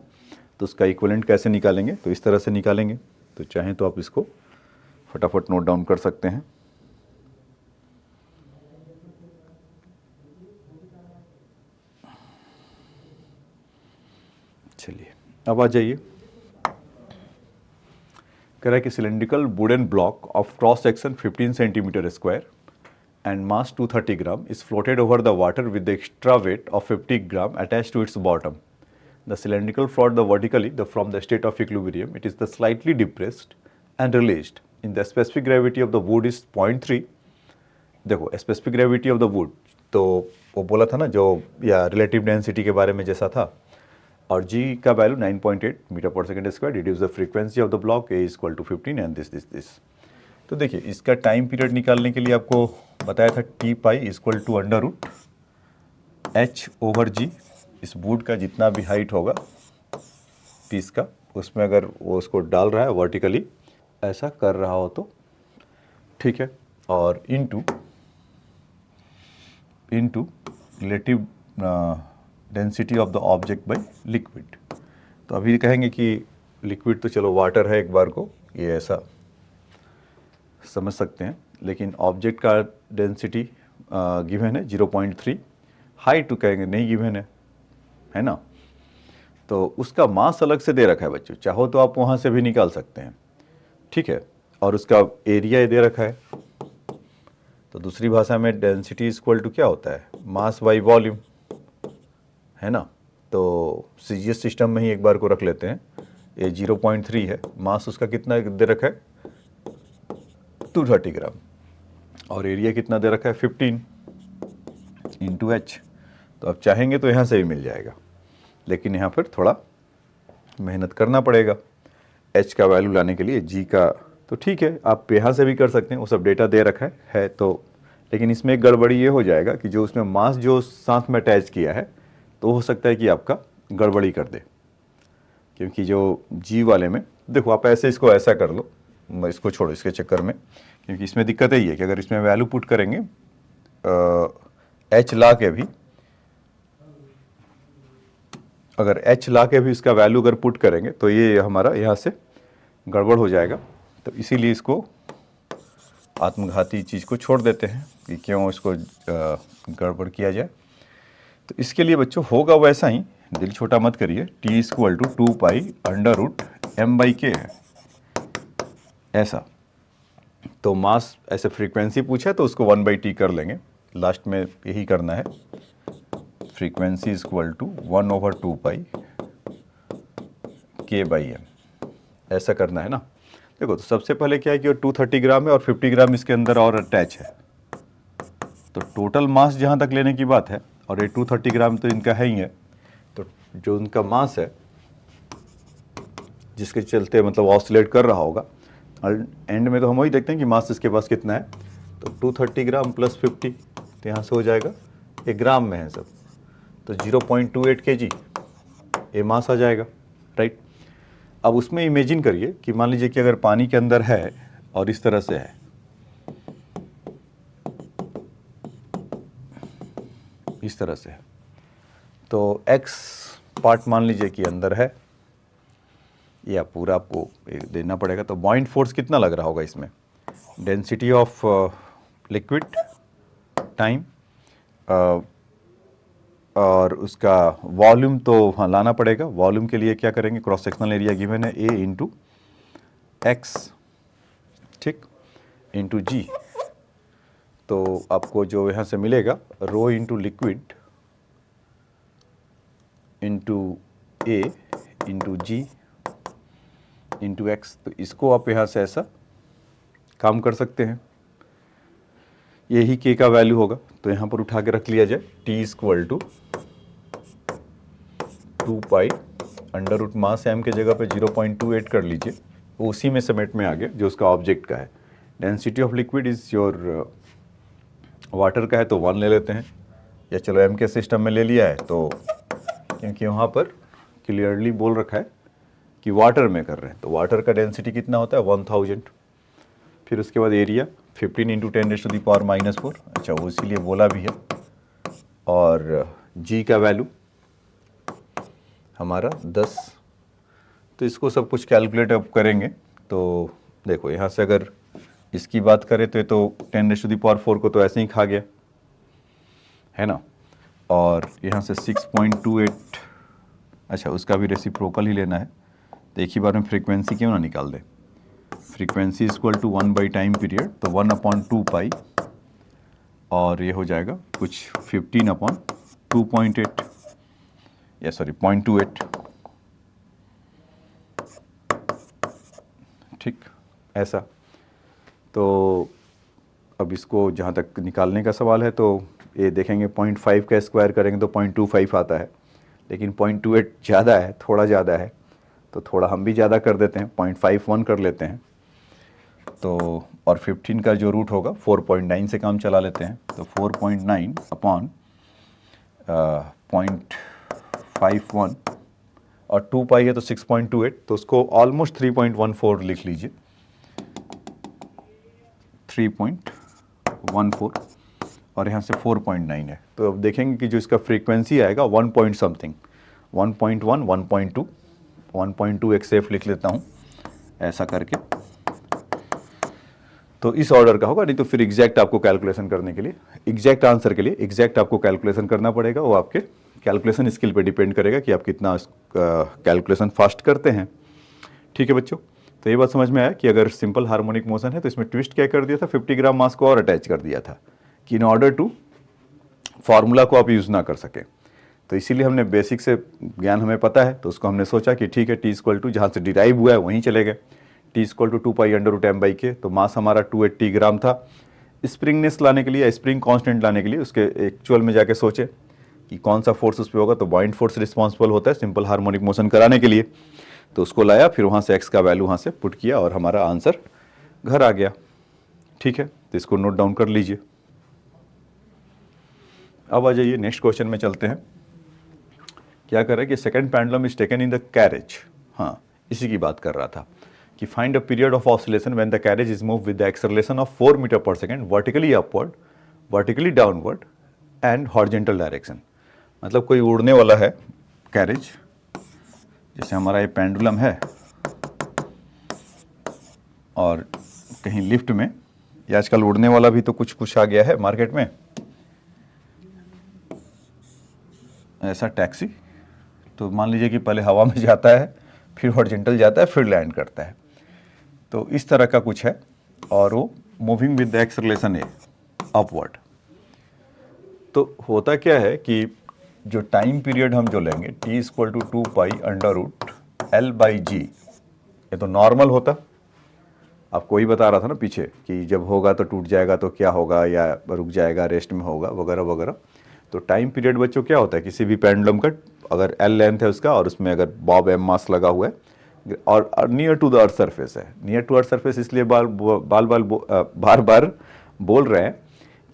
तो उसका इक्विवेलेंट कैसे निकालेंगे, तो इस तरह से निकालेंगे। तो चाहें तो आप इसको फटाफट नोट डाउन कर सकते हैं। चलिए अब आ जाइए, कह रहा है कि cylindrical wooden block of cross section 15 centimetre square and mass 230 gram is floated over the water with the extra weight of 50 gram attached to its bottom. The cylindrical float vertically from the state of equilibrium. It is the slightly depressed and released. In the specific gravity of the wood is 0.3. देखो specific gravity of the wood तो वो बोला था ना जो या relative density के बारे में जैसा था, और g का वैल्यू 9.8 मीटर पर second square, deduce the frequency of the block a = 15 and this. तो देखिए इसका टाइम पीरियड निकालने के लिए आपको बताया था t pi equal to √h/g, इस वुड का जितना भी हाइट होगा पीस का, उसमें अगर वो उसको डाल रहा है वर्टिकली ऐसा कर रहा हो तो ठीक है, और into relative density of the object by liquid. तो अभी कहेंगे कि लिक्विड तो चलो वाटर है, एक बार को ये ऐसा समझ सकते हैं, लेकिन ऑब्जेक्ट का डेंसिटी गिवन है 0.3, हाइट तो कहेंगे नहीं गिवन है ना। तो उसका मास अलग से दे रखा है बच्चों, चाहो तो आप वहाँ से भी निकाल सकते हैं, ठीक है। और उसका एरिया दे रखा है, तो दूसरी भाषा में डेंसिटी इक्वल टू क्या होता है, मास बाई वॉल्यूम, है ना। तो सीजीएस सिस्टम में ही एक बार को रख लेते हैं, ये 0.3 है, मास उसका कितना दे रखा है 230 ग्राम, और एरिया कितना दे रखा है 15 इंटू एच। तो आप चाहेंगे तो यहाँ से भी मिल जाएगा, लेकिन यहाँ पर थोड़ा मेहनत करना पड़ेगा एच का वैल्यू लाने के लिए, जी का तो ठीक है आप यहाँ से भी कर सकते हैं, वो सब डेटा दे रखा है तो। लेकिन इसमें एक गड़बड़ी ये हो जाएगा कि जो उसमें मास जो साथ में अटैच किया है, तो हो सकता है कि आपका गड़बड़ी कर दे, क्योंकि जो जी वाले में देखो आप ऐसे इसको ऐसा कर लो, इसको छोड़ो इसके चक्कर में, क्योंकि इसमें दिक्कत यही है कि अगर इसमें वैल्यू पुट करेंगे एच ला के भी, अगर एच ला के भी इसका वैल्यू अगर पुट करेंगे तो ये हमारा यहाँ से गड़बड़ हो जाएगा। तो इसीलिए इसको आत्मघाती चीज़ को छोड़ देते हैं कि क्यों इसको गड़बड़ किया जाए। तो इसके लिए बच्चों होगा वैसा ही, दिल छोटा मत करिए, T equal to 2 pi under root M by K है ऐसा। तो मास ऐसे फ्रीक्वेंसी पूछा है तो उसको 1/t कर लेंगे, लास्ट में यही करना है, फ्रीक्वेंसी इक्वल टू 1/2 पाई के बाई एम, ऐसा करना है ना। देखो तो सबसे पहले क्या है कि 230 ग्राम है और 50 ग्राम इसके अंदर और अटैच है, तो टोटल मास जहाँ तक लेने की बात है, और ये 230 ग्राम तो इनका है ही है, तो जो उनका मास है जिसके चलते मतलब ऑसिलेट कर रहा होगा, एंड में तो हम वही देखते हैं कि मास इसके पास कितना है। तो 230 ग्राम प्लस 50, तो यहाँ से हो जाएगा, ये ग्राम में है सब, तो 0.28 kg ये मास आ जाएगा, राइट। अब उसमें इमेजिन करिए कि मान लीजिए कि अगर पानी के अंदर है और इस तरह से है, इस तरह से है, तो x पार्ट मान लीजिए कि अंदर है, या पूरा आपको देना पड़ेगा। तो बॉइंट फोर्स कितना लग रहा होगा इसमें, डेंसिटी ऑफ लिक्विड टाइम और उसका वॉल्यूम तो हाँ लाना पड़ेगा। वॉल्यूम के लिए क्या करेंगे, क्रॉस सेक्शनल एरिया गिवन है A इंटू एक्स, ठीक, इंटू जी। तो आपको जो यहाँ से मिलेगा rho into liquid into A into G into X. तो इसको आप यहाँ से ऐसा काम कर सकते हैं, यही के का वैल्यू होगा, तो यहाँ पर उठा के रख लिया जाए, T equal to 2 pi under root mass M के जगह पे 0.28 कर लीजिए, वो उसी में समेट में आ गया जो उसका ऑब्जेक्ट का है। Density of liquid is your water का है तो 1 ले लेते हैं, या चलो एम के सिस्टम में ले लिया है, तो क्योंकि वहाँ पर क्लियरली बोल रखा है कि वाटर में कर रहे हैं, तो वाटर का डेंसिटी कितना होता है 1000। फिर उसके बाद एरिया 15 इंटू 10⁻⁻⁴, अच्छा वो इसीलिए बोला भी है, और जी का वैल्यू हमारा 10। तो इसको सब कुछ कैलकुलेट अब करेंगे, तो देखो यहाँ से अगर इसकी बात करें तो ये तो 10⁻⁴ को तो ऐसे ही खा गया है ना, और यहाँ से 6.28, अच्छा उसका भी रेसिप्रोकल ही लेना है, तो एक ही बार में फ्रीक्वेंसी क्यों ना निकाल दें, frequency equal to 1 by time period, तो 1/2 पाई, और ये हो जाएगा कुछ 15/2.8 या सॉरी 0.28, ठीक ऐसा। तो अब इसको जहाँ तक निकालने का सवाल है, तो ये देखेंगे 0.5 का स्क्वायर करेंगे तो 0.25 आता है, लेकिन 0.28 ज़्यादा है, थोड़ा ज़्यादा है, तो थोड़ा हम भी ज़्यादा कर देते हैं, 0.51 कर लेते हैं। तो और 15 का जो रूट होगा 4.9 से काम चला लेते हैं, तो 4.9 अपॉन 0.51 और 2 पाई है तो 6.28, तो उसको ऑलमोस्ट 3.14 लिख लीजिए, 3.14 और यहाँ से 4.9 है। तो अब देखेंगे कि जो इसका फ्रीक्वेंसी आएगा 1 पॉइंट समथिंग, 1.1, 1.2, 1.2 एक सेफ लिख लेता हूँ ऐसा करके। तो इस ऑर्डर का होगा, नहीं तो फिर एग्जैक्ट आपको कैलकुलेशन करने के लिए, एग्जैक्ट आंसर के लिए एग्जैक्ट आपको कैलकुलेशन करना पड़ेगा। वो आपके कैलकुलेशन स्किल पे डिपेंड करेगा कि आप कितना कैलकुलेशन फास्ट करते हैं। ठीक है बच्चों, तो ये बात समझ में आया कि अगर सिंपल हार्मोनिक मोशन है तो इसमें ट्विस्ट क्या कर दिया था, 50 ग्राम मास को और अटैच कर दिया था कि इन ऑर्डर टू फार्मूला को आप यूज़ ना कर सके। तो इसीलिए हमने बेसिक से ज्ञान हमें पता है, तो उसको हमने सोचा कि ठीक है टी इक्वल टू जहाँ से डिराइव हुआ है वहीं चले गए, T equal to 2 pi under root M by K. तो मास हमारा 280 ग्राम था। स्प्रिंगनेस लाने के लिए, स्प्रिंग कांस्टेंट लाने के लिए उसके एक्चुअल में जाके सोचे कि कौन सा फोर्स उस पर होगा, तो बॉइंट फोर्स रिस्पॉन्सिबल होता है सिंपल हार्मोनिक मोशन कराने के लिए। तो उसको लाया, फिर वहाँ से एक्स का वैल्यू वहाँ से पुट किया और हमारा आंसर घर आ गया। ठीक है, तो इसको नोट डाउन कर लीजिए। अब आ जाइए नेक्स्ट क्वेश्चन में चलते हैं। क्या कर रहा है कि second pendulum is taken in the carriage. हाँ, इसी की बात कर रहा था कि find a period of oscillation when the carriage is move with the acceleration of 4 metre per second vertically upward, vertically downward and horizontal direction. मतलब कोई उड़ने वाला है कैरेज, जैसे हमारा ये पेंडुलम है और कहीं लिफ्ट में, या आजकल उड़ने वाला भी तो कुछ कुछ आ गया है मार्केट में, ऐसा टैक्सी। तो मान लीजिए कि पहले हवा में जाता है, फिर हॉरिजॉन्टल जाता है, फिर लैंड करता है। तो इस तरह का कुछ है और वो मूविंग विद द एक्सेलरेशन है अपवर्ड। तो होता क्या है कि जो टाइम पीरियड हम जो लेंगे t equal to 2 pi under root L by G, ये तो नॉर्मल होता। आपको वही बता रहा था ना पीछे कि जब होगा तो टूट जाएगा तो क्या होगा, या रुक जाएगा, रेस्ट में होगा, वगैरह वगैरह। तो टाइम पीरियड बच्चों क्या होता है, किसी भी पेंडुलम का अगर एल लेंथ है उसका और उसमें अगर बॉब एम मास लगा हुआ है और near to the earth surface है, नियर टू अर्थ सरफेस इसलिए बार बार बोल रहे हैं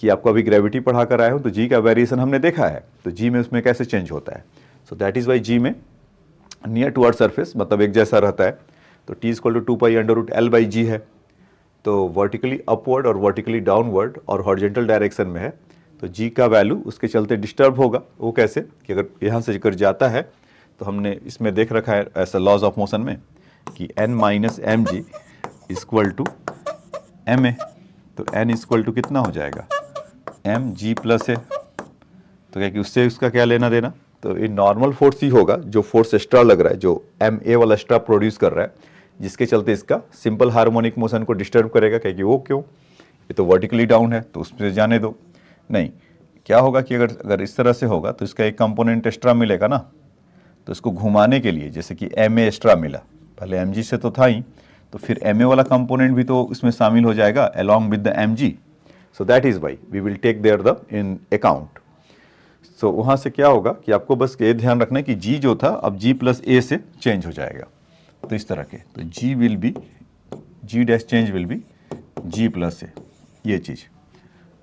कि आपको अभी ग्रेविटी पढ़ा कर आए हो, तो जी का वेरिएशन हमने देखा है, तो जी में उसमें कैसे चेंज होता है। सो दैट इज़ वाई जी में नियर टू अर्थ सरफेस मतलब एक जैसा रहता है। तो T equal to 2 pi under root L by G है। तो वर्टिकली अपवर्ड और वर्टिकली डाउनवर्ड और हॉरिजॉन्टल डायरेक्शन में है, तो जी का वैल्यू उसके चलते डिस्टर्ब होगा। वो कैसे कि अगर यहाँ से अगर जाता है तो हमने इसमें देख रखा है ऐसा लॉज ऑफ मोशन में कि n minus M G equal to M A. तो n इक्वल टू कितना हो जाएगा, एम जी प्लस ए। तो क्या कि उससे उसका क्या लेना देना, तो ये नॉर्मल फोर्स ही होगा जो फोर्स एक्स्ट्रा लग रहा है, जो एम ए वाला एक्स्ट्रा प्रोड्यूस कर रहा है, जिसके चलते इसका सिंपल हार्मोनिक मोशन को डिस्टर्ब करेगा। क्या कि वो क्यों, ये तो वर्टिकली डाउन है तो उसमें जाने दो। नहीं, क्या होगा कि अगर इस तरह से होगा तो इसका एक कंपोनेंट एक्स्ट्रा मिलेगा ना, तो इसको घुमाने के लिए जैसे कि एम ए एक्स्ट्रा मिला, पहले एम जी से तो था ही, तो फिर एम ए वाला कंपोनेंट भी तो इसमें शामिल हो जाएगा along with the M G. So that is why we will take there the in account. So वहाँ से क्या होगा कि आपको बस ये ध्यान रखना है कि जी जो था अब जी प्लस ए से चेंज हो जाएगा। तो इस तरह के, तो G will be, G dash change will be G plus A, ये चीज़।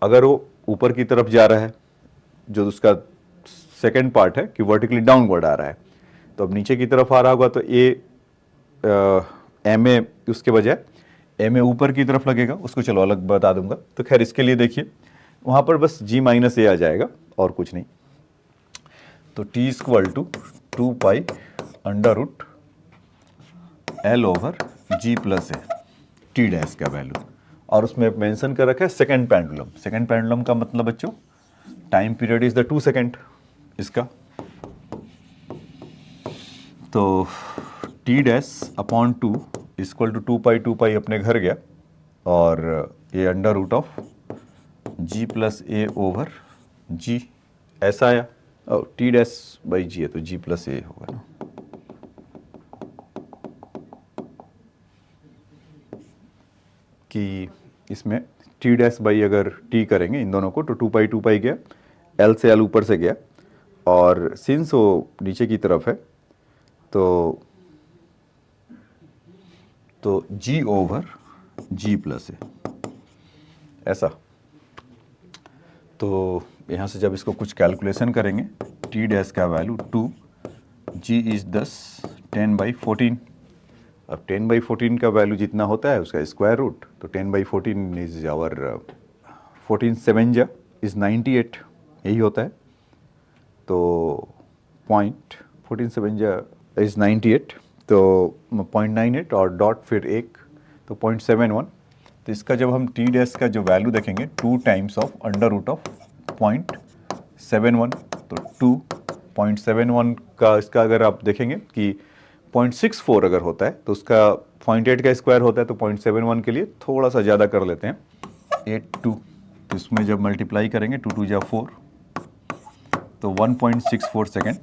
अगर वो ऊपर की तरफ जा रहा है, जो उसका सेकेंड पार्ट है कि वर्टिकली डाउनवर्ड आ रहा है, तो अब नीचे की तरफ आ रहा होगा तो ए एम ए उसके बजाय एम ए ऊपर की तरफ लगेगा, उसको चलो अलग बता दूंगा। तो खैर इसके लिए देखिए वहाँ पर बस जी माइनस ए आ जाएगा और कुछ नहीं। तो T equal to 2 pi under root L over G plus A, T dash का वैल्यू, और उसमें मेंशन कर रखा है सेकंड पेंडुलम। सेकंड पेंडुलम का मतलब बच्चों time period is the 2 second इसका। तो T dash upon 2 equal to 2 pi अपने घर गया, और ये under root of G plus A over G ऐसा आया, और टी डैश बाई जी है तो जी प्लस ए होगा ना। कि इसमें टी डैश बाई अगर टी करेंगे इन दोनों को तो 2 पाई गया, एल से एल ऊपर से गया, और सिंस वो नीचे की तरफ है तो जी ओवर जी प्लस ए ऐसा। तो यहाँ से जब इसको कुछ कैलकुलेशन करेंगे, टी डैश का वैल्यू 2, जी इज 10, 10/14, अब 10/14 का वैल्यू जितना होता है उसका स्क्वायर रूट, तो 10/14 इज आवर 14 7 जा इज 98, यही होता है। तो 0.14 जा इज 98, तो 0.98 और डॉट फिर एक, तो 0.71। तो इसका जब हम टी डैश का जो वैल्यू देखेंगे 2 times of under root of 0.71, तो 2.71 का इसका अगर आप देखेंगे कि 0.64 अगर होता है तो उसका 0.8 का स्क्वायर होता है, तो 0.71 के लिए थोड़ा सा ज़्यादा कर लेते हैं 82। तो इसमें जब मल्टीप्लाई करेंगे 2 2 जा 4, तो 1.64 सेकेंड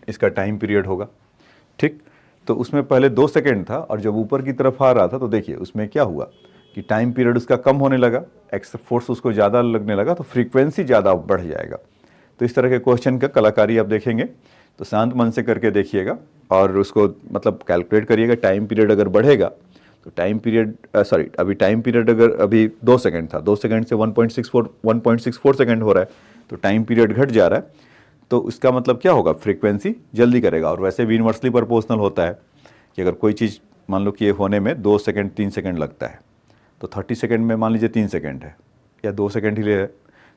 इसका टाइम पीरियड होगा। ठीक, तो उसमें पहले 2 सेकेंड था और जब ऊपर की तरफ आ रहा था तो देखिए उसमें क्या हुआ कि टाइम पीरियड उसका कम होने लगा, एक्स्ट्रा फोर्स उसको ज़्यादा लगने लगा, तो फ्रीक्वेंसी ज़्यादा बढ़ जाएगा। तो इस तरह के क्वेश्चन का कलाकारी आप देखेंगे तो शांत मन से करके देखिएगा और उसको मतलब कैलकुलेट करिएगा। टाइम पीरियड अगर बढ़ेगा तो टाइम पीरियड अभी टाइम पीरियड अगर अभी 2 सेकंड था, 2 सेकंड से 1.64 सेकंड हो रहा है, तो टाइम पीरियड घट जा रहा है, तो इसका मतलब क्या होगा, फ्रीक्वेंसी जल्दी करेगा। और वैसे भी इन्वर्सली प्रोपोर्शनल होता है कि अगर कोई चीज़ मान लो कि ये होने में 2 सेकंड 3 सेकंड लगता है, तो 30 सेकंड में मान लीजिए 3 सेकंड है या 2 सेकंड ही ले है,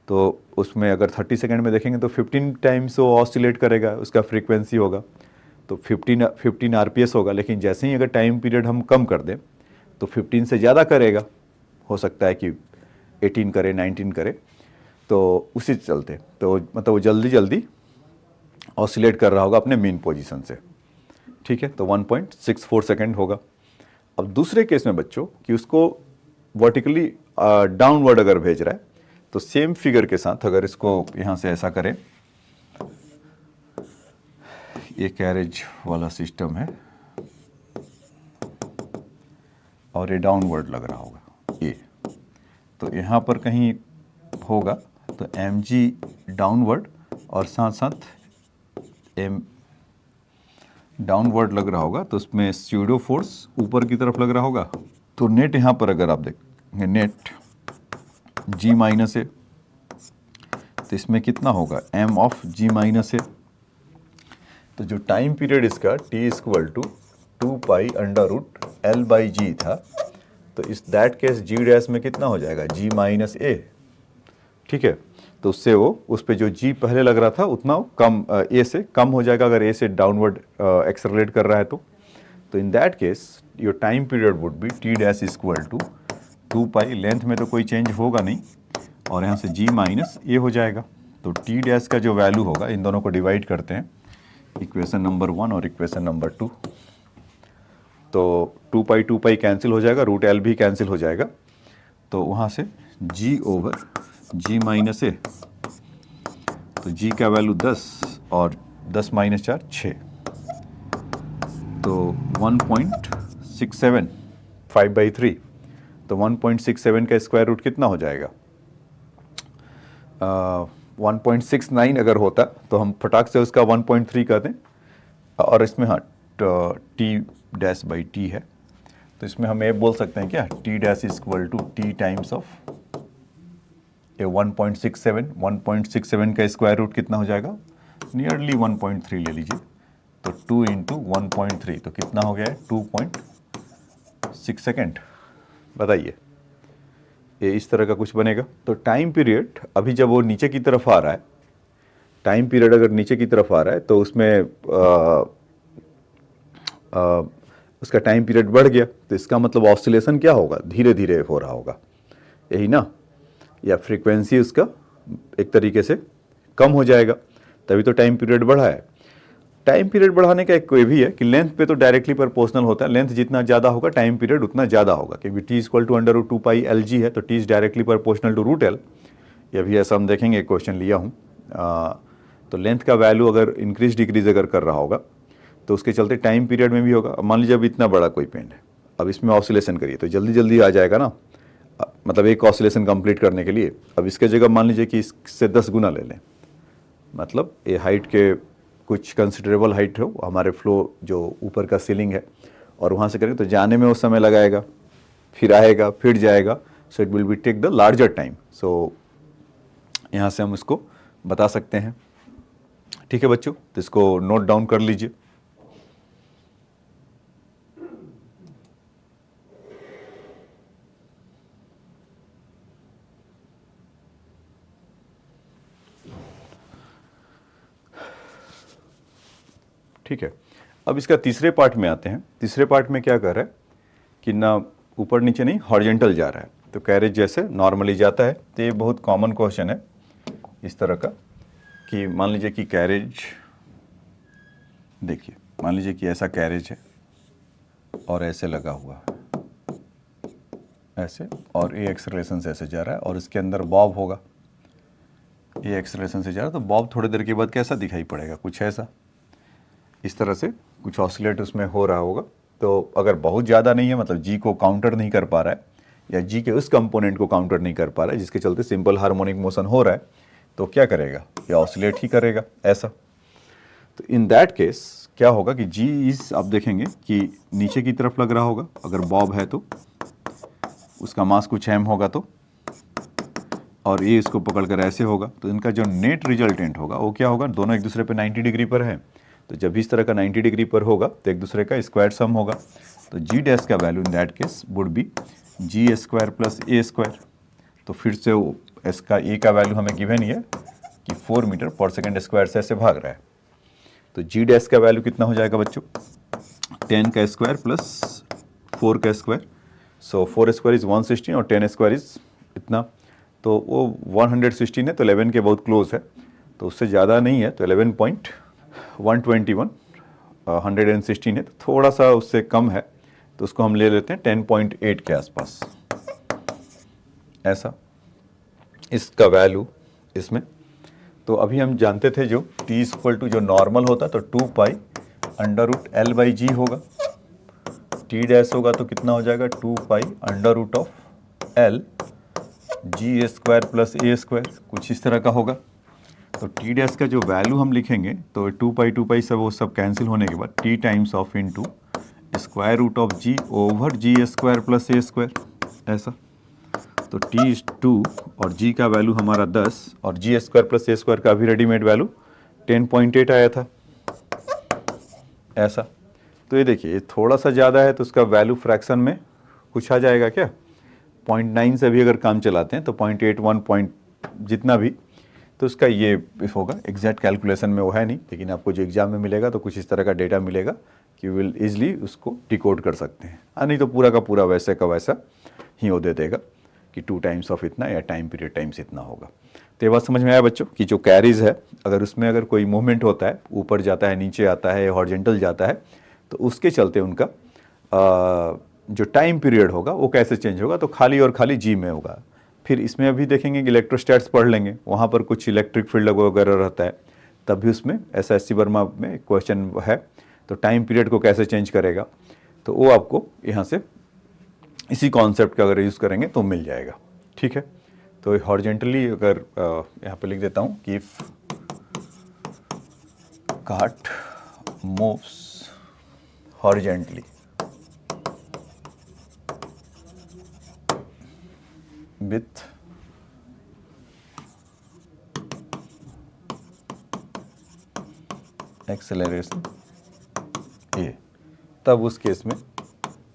तो उसमें अगर 30 सेकंड में देखेंगे तो 15 टाइम्स वो ऑसिलेट करेगा, उसका फ्रीक्वेंसी होगा तो 15 आरपीएस होगा। लेकिन जैसे ही अगर टाइम पीरियड हम कम कर दें तो 15 से ज़्यादा करेगा, हो सकता है कि 18 करे 19 करे, तो उसी चलते तो मतलब वो जल्दी जल्दी ऑसिलेट कर रहा होगा अपने मीन पोजीशन से। ठीक है, तो 1.64 सेकंड होगा। अब दूसरे केस में बच्चों कि उसको वर्टिकली डाउनवर्ड अगर भेज रहा है, तो सेम फिगर के साथ अगर इसको यहाँ से ऐसा करें, ये कैरेज वाला सिस्टम है और ये डाउनवर्ड लग रहा होगा ये, तो यहाँ पर कहीं होगा तो mg डाउनवर्ड और साथ साथ m डाउनवर्ड लग रहा होगा, तो उसमें स्यूडो फोर्स ऊपर की तरफ लग रहा होगा। तो नेट यहाँ पर अगर आप देखेंगे नेट g माइनस ए, तो इसमें कितना होगा m of g minus A. तो जो टाइम पीरियड इसका t equal to 2 pi under root l by G था, तो इस दैट केस g डैश में कितना हो जाएगा g माइनस ए। ठीक है, तो उससे वो उस पर जो g पहले लग रहा था उतना कम a से कम हो जाएगा अगर a से डाउनवर्ड एक्सेलरेट कर रहा है तो in that case your time period would be t dash equal to 2 pi, length में तो कोई चेंज होगा नहीं और यहाँ से g माइनस ए हो जाएगा। तो t डैश का जो वैल्यू होगा, इन दोनों को डिवाइड करते हैं, इक्वेशन नंबर 1 और इक्वेशन नंबर 2, तो 2 पाई कैंसिल हो जाएगा, रूट एल भी कैंसिल हो जाएगा, तो वहाँ से g over g minus A, तो g का वैल्यू 10 और 10 माइनस 4 6, तो 1.67 5/3, तो 1.67 का स्क्वायर रूट कितना हो जाएगा 1.69 अगर होता तो हम फटाक से उसका 1.3 कर दें, और इसमें हाँ टी डैश बाई टी है, तो इसमें हम ये बोल सकते हैं क्या T dash equal to T times of A 1.67 का स्क्वायर रूट कितना हो जाएगा, नियरली 1.3 ले लीजिए, तो 2 इंटू 1.3 तो कितना हो गया है 2.6 सेकेंड। बताइए ये इस तरह का कुछ बनेगा। तो टाइम पीरियड अभी जब वो नीचे की तरफ आ रहा है, टाइम पीरियड अगर नीचे की तरफ आ रहा है तो उसमें उसका टाइम पीरियड बढ़ गया, तो इसका मतलब ऑसिलेशन क्या होगा, धीरे धीरे हो रहा होगा, यही ना, या फ्रीक्वेंसी उसका एक तरीके से कम हो जाएगा, तभी तो टाइम पीरियड बढ़ा है। टाइम पीरियड बढ़ाने का एक कोई भी है कि लेंथ पे तो डायरेक्टली प्रोपोर्शनल होता है, लेंथ जितना ज़्यादा होगा टाइम पीरियड उतना ज़्यादा होगा, क्योंकि T equal to under root 2 pi L G है, तो T is directly proportional to root L. ये भी ऐसा हम देखेंगे, एक क्वेश्चन लिया हूँ, तो लेंथ का वैल्यू अगर इंक्रीज डिक्रीज अगर कर रहा होगा तो उसके चलते टाइम पीरियड में भी होगा। मान लीजिए अब इतना बड़ा कोई पेंड है, अब इसमें ऑसिलेशन करिए तो जल्दी जल्दी आ जाएगा ना, मतलब एक ऑसिलेशन कंप्लीट करने के लिए। अब इसके जगह मान लीजिए कि इससे 10 गुना ले लें, मतलब ये हाइट के कुछ कंसिडरेबल हाइट हो, हमारे फ्लो जो ऊपर का सीलिंग है, और वहाँ से करेंगे तो जाने में वो समय लगाएगा, फिर आएगा फिर जाएगा, so it will be take the larger time. So यहाँ से हम इसको बता सकते हैं। ठीक है बच्चों, तो इसको नोट डाउन कर लीजिए। ठीक है। अब इसका तीसरे पार्ट में आते हैं। तीसरे पार्ट में क्या कर रहा है कि ना ऊपर नीचे नहीं, हॉरिजेंटल जा रहा है। तो कैरेज जैसे नॉर्मली जाता है। तो ये बहुत कॉमन क्वेश्चन है इस तरह का कि मान लीजिए कि कैरेज, देखिए मान लीजिए कि ऐसा कैरेज है और ऐसे लगा हुआ है, ऐसे, और ये एक्सेलरेशन से ऐसे जा रहा है और इसके अंदर बॉब होगा, ये एक्सेलरेशन से जा रहा है। तो बॉब थोड़ी देर के बाद कैसा दिखाई पड़ेगा, कुछ ऐसा, इस तरह से कुछ ऑसिलेट उसमें हो रहा होगा। तो अगर बहुत ज़्यादा नहीं है, मतलब जी को काउंटर नहीं कर पा रहा है या जी के उस कंपोनेंट को काउंटर नहीं कर पा रहा है जिसके चलते सिंपल हार्मोनिक मोशन हो रहा है, तो क्या करेगा, या ऑसिलेट ही करेगा ऐसा। तो इन दैट केस क्या होगा कि जी इस, आप देखेंगे कि नीचे की तरफ लग रहा होगा अगर बॉब है तो, उसका मास कुछ एम होगा तो, और ये इसको पकड़कर ऐसे होगा। तो इनका जो नेट रिजल्टेंट होगा वो क्या होगा, दोनों एक दूसरे पे 90 डिग्री पर है। तो जब इस तरह का 90 डिग्री पर होगा तो एक दूसरे का स्क्वायर सम होगा। तो जी डैश का value in that case would be G square plus A square. तो फिर से वो एस का ए का वैल्यू हमें गिवन ही है कि 4 मीटर पर सेकेंड स्क्वायर से ऐसे भाग रहा है। तो जी डैश का वैल्यू कितना हो जाएगा बच्चों, 10 का स्क्वायर प्लस 4 का स्क्वायर। सो 4 स्क्वायर इज़ 116 और 10 स्क्वायर इज़ इतना, तो वो 116 है, तो 11 के बहुत क्लोज है। तो उससे ज़्यादा नहीं है, तो 11.121 116 है, तो थोड़ा सा उससे कम है, तो उसको हम ले लेते हैं 10.8 के आसपास, ऐसा इसका वैल्यू इसमें। तो अभी हम जानते थे जो t इक्वल टू जो नॉर्मल होता तो 2 pi under root L by G होगा। t डैश होगा तो कितना हो जाएगा, 2 pi under root of L G square plus A square, कुछ इस तरह का होगा। तो टी डैश का जो वैल्यू हम लिखेंगे तो 2 पाई सब वो सब कैंसिल होने के बाद T times of into square root of G over G square plus A square, ऐसा। तो टी इज 2 और जी का वैल्यू हमारा 10 और जी स्क्वायर प्लस ए स्क्वायर का भी रेडीमेड वैल्यू 10.8 आया था, ऐसा। तो ये देखिए, ये थोड़ा सा ज़्यादा है तो उसका वैल्यू फ्रैक्शन में कुछ आ जाएगा क्या, 0.9 से भी अगर काम चलाते हैं तो 0.81 पॉइंट जितना भी, तो उसका ये होगा। एग्जैक्ट कैलकुलेशन में वो है नहीं, लेकिन आपको जो एग्जाम में मिलेगा तो कुछ इस तरह का डेटा मिलेगा कि विल ईजिली उसको डिकोड कर सकते हैं। नहीं तो पूरा का पूरा वैसे का वैसा ही वो दे देगा कि 2 टाइम्स ऑफ इतना या टाइम पीरियड टाइम्स इतना होगा। तो ये बात समझ में आया बच्चों कि जो कैरीज है अगर उसमें अगर कोई मूवमेंट होता है, ऊपर जाता है, नीचे आता है, हॉरिजॉन्टल जाता है, तो उसके चलते उनका जो टाइम पीरियड होगा वो कैसे चेंज होगा, तो खाली और खाली जी में होगा। फिर इसमें अभी देखेंगे कि इलेक्ट्रोस्टैट्स पढ़ लेंगे, वहाँ पर कुछ इलेक्ट्रिक फील्ड वगैरह रहता है, तब भी उसमें SSC वर्मा में क्वेश्चन है। तो टाइम पीरियड को कैसे चेंज करेगा, तो वो आपको यहाँ से इसी कॉन्सेप्ट का अगर यूज़ करेंगे तो मिल जाएगा, ठीक है। तो हॉरिजॉन्टली अगर यहाँ पे लिख देता हूँ कि इफ काट मूव्स हॉरिजॉन्टली with एक्सेलरेशन ए, तब उस केस में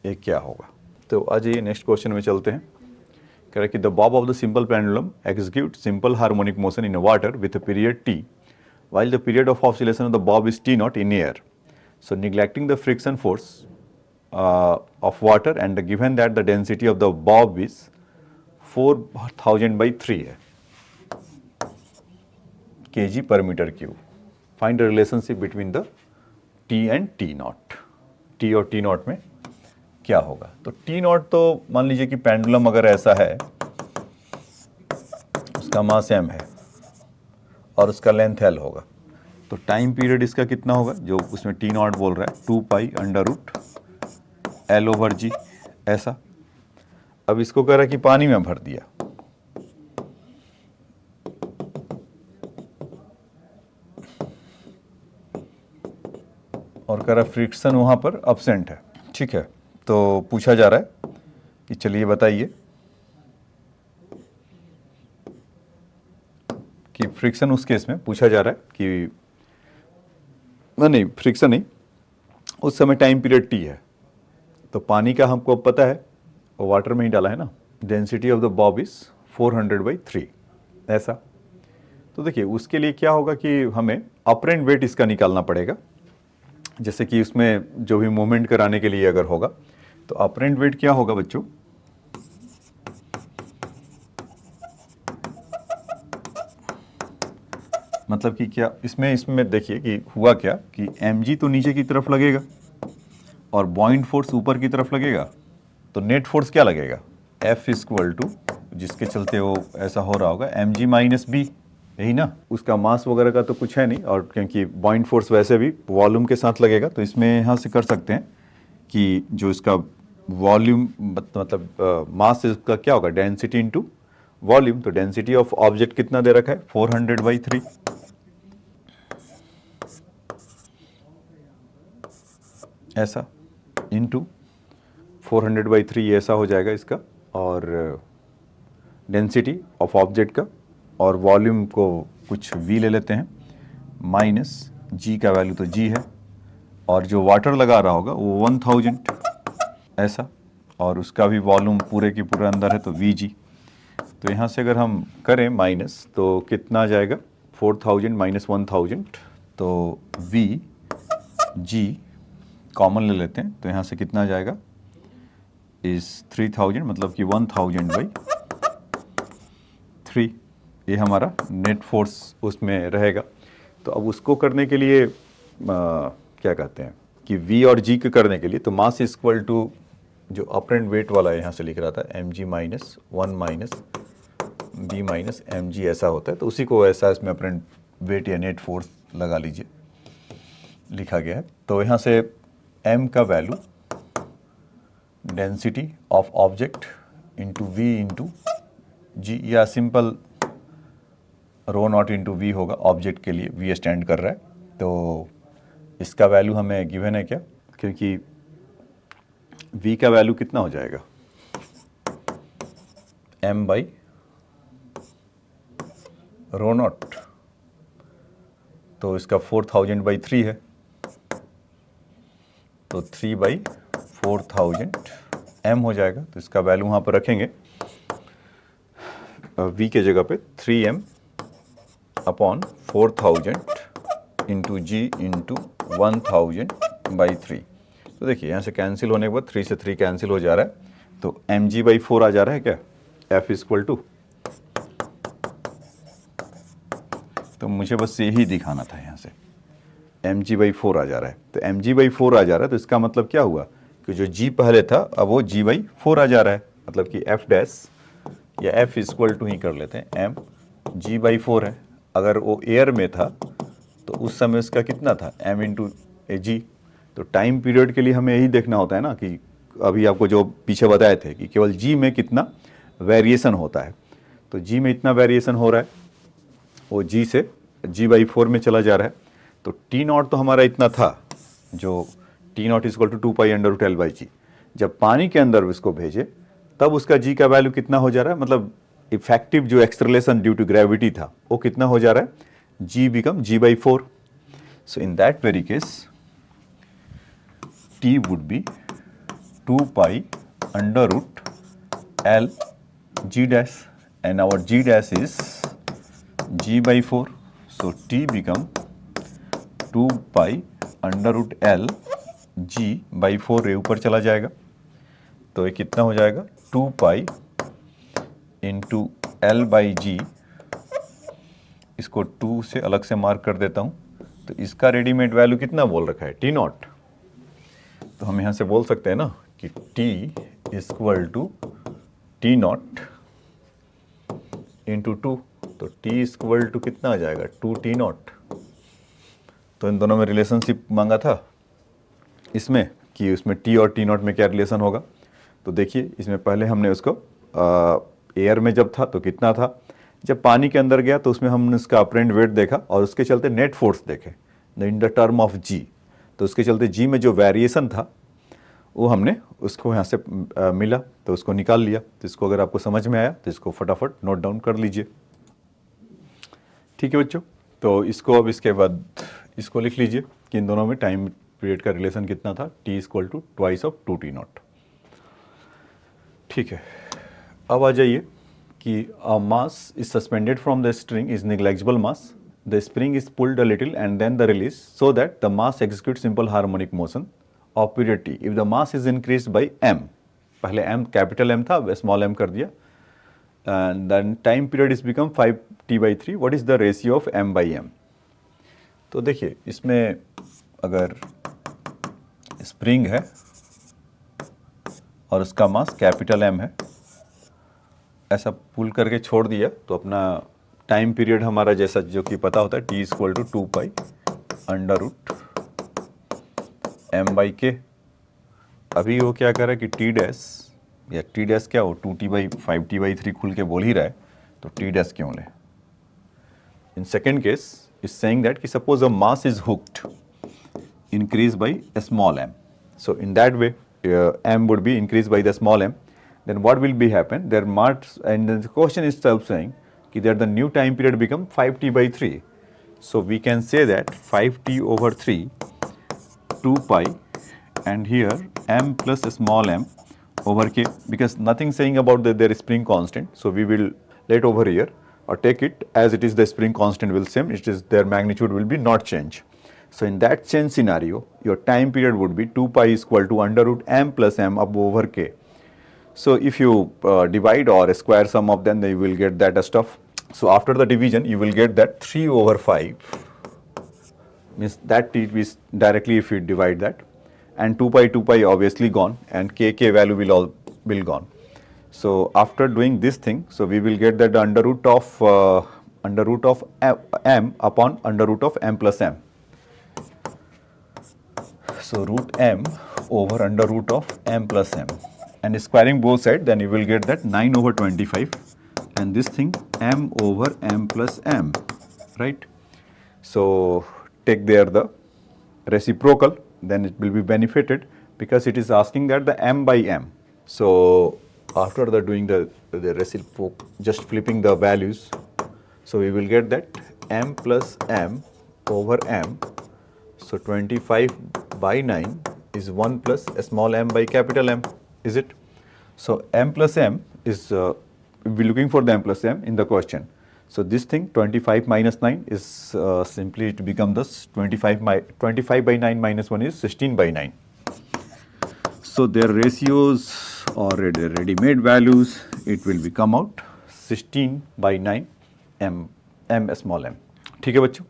ये क्या होगा। तो आज ये नेक्स्ट क्वेश्चन में चलते हैं। कह रहा है कि the Bob of the simple pendulum execute simple harmonic motion in water with a period t while the period of oscillation of the bob is t naught in air. So neglecting the friction force of water and given that the density of the bob is 4000/3 है kg per meter cube. Find the relationship between the t and t naught. t और t naught में क्या होगा। तो t naught तो मान लीजिए कि पेंडुलम अगर ऐसा है, उसका मास m है और उसका लेंथ l होगा, तो टाइम पीरियड इसका कितना होगा, जो उसमें t naught बोल रहा है 2 pi under root l over g, ऐसा। अब इसको कह रहा है कि पानी में भर दिया, और कह रहा फ्रिक्शन वहाँ पर अब्सेंट है, ठीक है। तो पूछा जा रहा है कि चलिए बताइए कि फ्रिक्शन, उस केस में पूछा जा रहा है कि नहीं फ्रिक्शन नहीं, उस समय टाइम पीरियड टी है, तो पानी का हमको पता है वो वाटर में ही डाला है ना, density of the Bob is 400/3, ऐसा। तो देखिए उसके लिए क्या होगा कि हमें अपरेंट वेट इसका निकालना पड़ेगा। जैसे कि उसमें जो भी मूवमेंट कराने के लिए अगर होगा तो अपरेंट वेट क्या होगा बच्चों, मतलब कि क्या इसमें देखिए कि हुआ क्या कि mg तो नीचे की तरफ लगेगा और बॉइंट फोर्स ऊपर की तरफ लगेगा, तो नेट फोर्स क्या लगेगा, F इक्वल टू, जिसके चलते वो ऐसा हो रहा होगा, mg माइनस बी, यही ना। उसका मास वगैरह का तो कुछ है नहीं, और क्योंकि बॉइंट फोर्स वैसे भी वॉल्यूम के साथ लगेगा, तो इसमें यहाँ से कर सकते हैं कि जो इसका वॉल्यूम मतलब मास इसका क्या होगा, डेंसिटी इनटू वॉल्यूम। तो डेंसिटी ऑफ ऑब्जेक्ट कितना दे रखा है, 400/3, ऐसा इंटू 400/3 ऐसा हो जाएगा इसका, और डेंसिटी ऑफ ऑब्जेक्ट का, और वॉल्यूम को कुछ v ले लेते हैं, माइनस g का वैल्यू तो g है, और जो वाटर लगा रहा होगा वो 1000 ऐसा, और उसका भी वॉल्यूम पूरे की पूरा अंदर है तो vg। तो यहाँ से अगर हम करें माइनस तो कितना आ जाएगा, 4000 माइनस 1000, तो vg कॉमन ले लेते हैं, तो यहाँ से कितना आ जाएगा इस 3000, मतलब कि 1000/3, ये हमारा नेट फोर्स उसमें रहेगा। तो अब उसको करने के लिए क्या कहते हैं कि v और g के करने के लिए, तो मास इक्वल टू जो अपरेंट वेट वाला यहाँ से लिख रहा था mg minus 1 minus b minus mg ऐसा होता है, तो उसी को ऐसा इसमें अपरेंट वेट या नेट फोर्स लगा लीजिए, लिखा गया है। तो यहाँ से m का value density of object into v into G, या simple rho naught into V होगा, ऑब्जेक्ट के लिए v स्टैंड कर रहा है, तो इसका वैल्यू हमें गिवन है क्या, क्योंकि v का वैल्यू कितना हो जाएगा, m बाई रो नॉट, तो इसका 4000/3 है, तो 3/4000 m हो जाएगा। तो इसका वैल्यू वहाँ पर रखेंगे v के जगह पे 3m upon 4000 into G into 1000/3। तो देखिए यहाँ से कैंसिल होने के बाद 3 से 3 कैंसिल हो जा रहा है, तो mg/4 आ जा रहा है क्या, F इक्वल टू, तो मुझे बस यही दिखाना था, यहाँ से mg/4 आ जा रहा है, तो mg/4 आ जा रहा है, तो इसका मतलब क्या हुआ कि जो g पहले था अब वो g/4 आ जा रहा है, मतलब कि f डैश या F इक्वल टू ही कर लेते हैं, m g/4 है। अगर वो एयर में था तो उस समय उसका कितना था, m इंटू जी। तो टाइम पीरियड के लिए हमें यही देखना होता है ना, कि अभी आपको जो पीछे बताए थे कि केवल जी में कितना वेरिएशन होता है, तो जी में इतना वेरिएशन हो रहा है, वो जी से g/4 में चला जा रहा है, तो टी नॉट तो हमारा इतना था, जो T not equal to 2π/L/g। जब पानी के अंदर इसको भेजे तब उसका जी का वैल्यू कितना हो जा रहा है, मतलब इफेक्टिव जो एक्सलेशन ड्यू टू ग्रेविटी था वो कितना हो जा रहा है, g become g/4। So in that very case t would be 2π/L g dash, and our g dash is g/4, so t become 2π/L g/4, ये ऊपर चला जाएगा, तो ये कितना हो जाएगा 2π इंटू L/g, इसको 2 से अलग से मार्क कर देता हूँ, तो इसका रेडीमेड वैल्यू कितना बोल रखा है, टी नॉट। तो हम यहाँ से बोल सकते हैं ना कि t equal to t naught into 2, तो t इक्वल टू कितना आ जाएगा 2t नॉट। तो इन दोनों में रिलेशनशिप मांगा था इसमें कि उसमें t और t नॉट में क्या रिलेशन होगा। तो देखिए इसमें पहले हमने उसको एयर में जब था तो कितना था, जब पानी के अंदर गया तो उसमें हमने उसका अपरेंट वेट देखा और उसके चलते नेट फोर्स देखे इन द टर्म ऑफ जी, तो उसके चलते जी में जो वेरिएशन था वो हमने उसको यहाँ से मिला, तो उसको निकाल लिया। तो इसको अगर आपको समझ में आया तो इसको फटाफट नोट डाउन कर लीजिए, ठीक है बच्चों। तो इसको अब इसके बाद इसको लिख लीजिए कि इन दोनों में टाइम पीरियड का रिलेशन कितना था, t equal to twice of 2t naught, ठीक है। अब आ जाइए कि mass is suspended from the string is negligible mass, the spring is pulled a little and then the release so that the mass executes simple harmonic motion of period t. If the mass is increased by m, पहले m capital M था, small m कर दिया, and then time period is become 5t/3. What is the ratio of m by m? तो देखिए इसमें अगर स्प्रिंग है और उसका मास कैपिटल M है, ऐसा पुल करके छोड़ दिया तो अपना टाइम पीरियड हमारा जैसा जो कि पता होता है t = 2π √m/k। अभी वो क्या कर रहा है कि t डैश या t डैश क्या हो 2t/5t/3 खुल के बोल ही रहा है तो t डैश क्यों ले। In second case is saying that कि suppose a mass is hooked increased by a small m, so in that way m would be increased by the small m, then what will be happen there must, and the question is itself saying कि that the new time period become 5t/3, so we can say that 5t/3 2π and here m plus small m over k, because nothing saying about their spring constant, so we will let over here or take it as it is, the spring constant will same, it is their magnitude will be not change. So in that change scenario your time period would be 2π = √m plus m up over k. So if you divide or square some of them, then you will get that stuff. So after the division you will get that 3/5, means that it is directly if you divide that, and 2π obviously gone and k value will gone. So after doing this thing, so we will get that the under root of m upon under root of m plus m. So root m over under root of m plus m, and squaring both sides, then you will get that 9/25, and this thing m over m plus m, right? So take there the reciprocal, then it will be benefited because it is asking that the m by m. So after the doing the reciprocal, just flipping the values, so we will get that m plus m over m, so 25/9 is 1 plus a small m by capital M, is it? So m plus m is, we'll be looking for the m plus m in the question. So this thing 25 minus 9 is simply to become this 25/9 minus 1 is 16/9. So their ratios or their ready-made values, it will be come out 16/9 m small m. ठीक है बच्चों,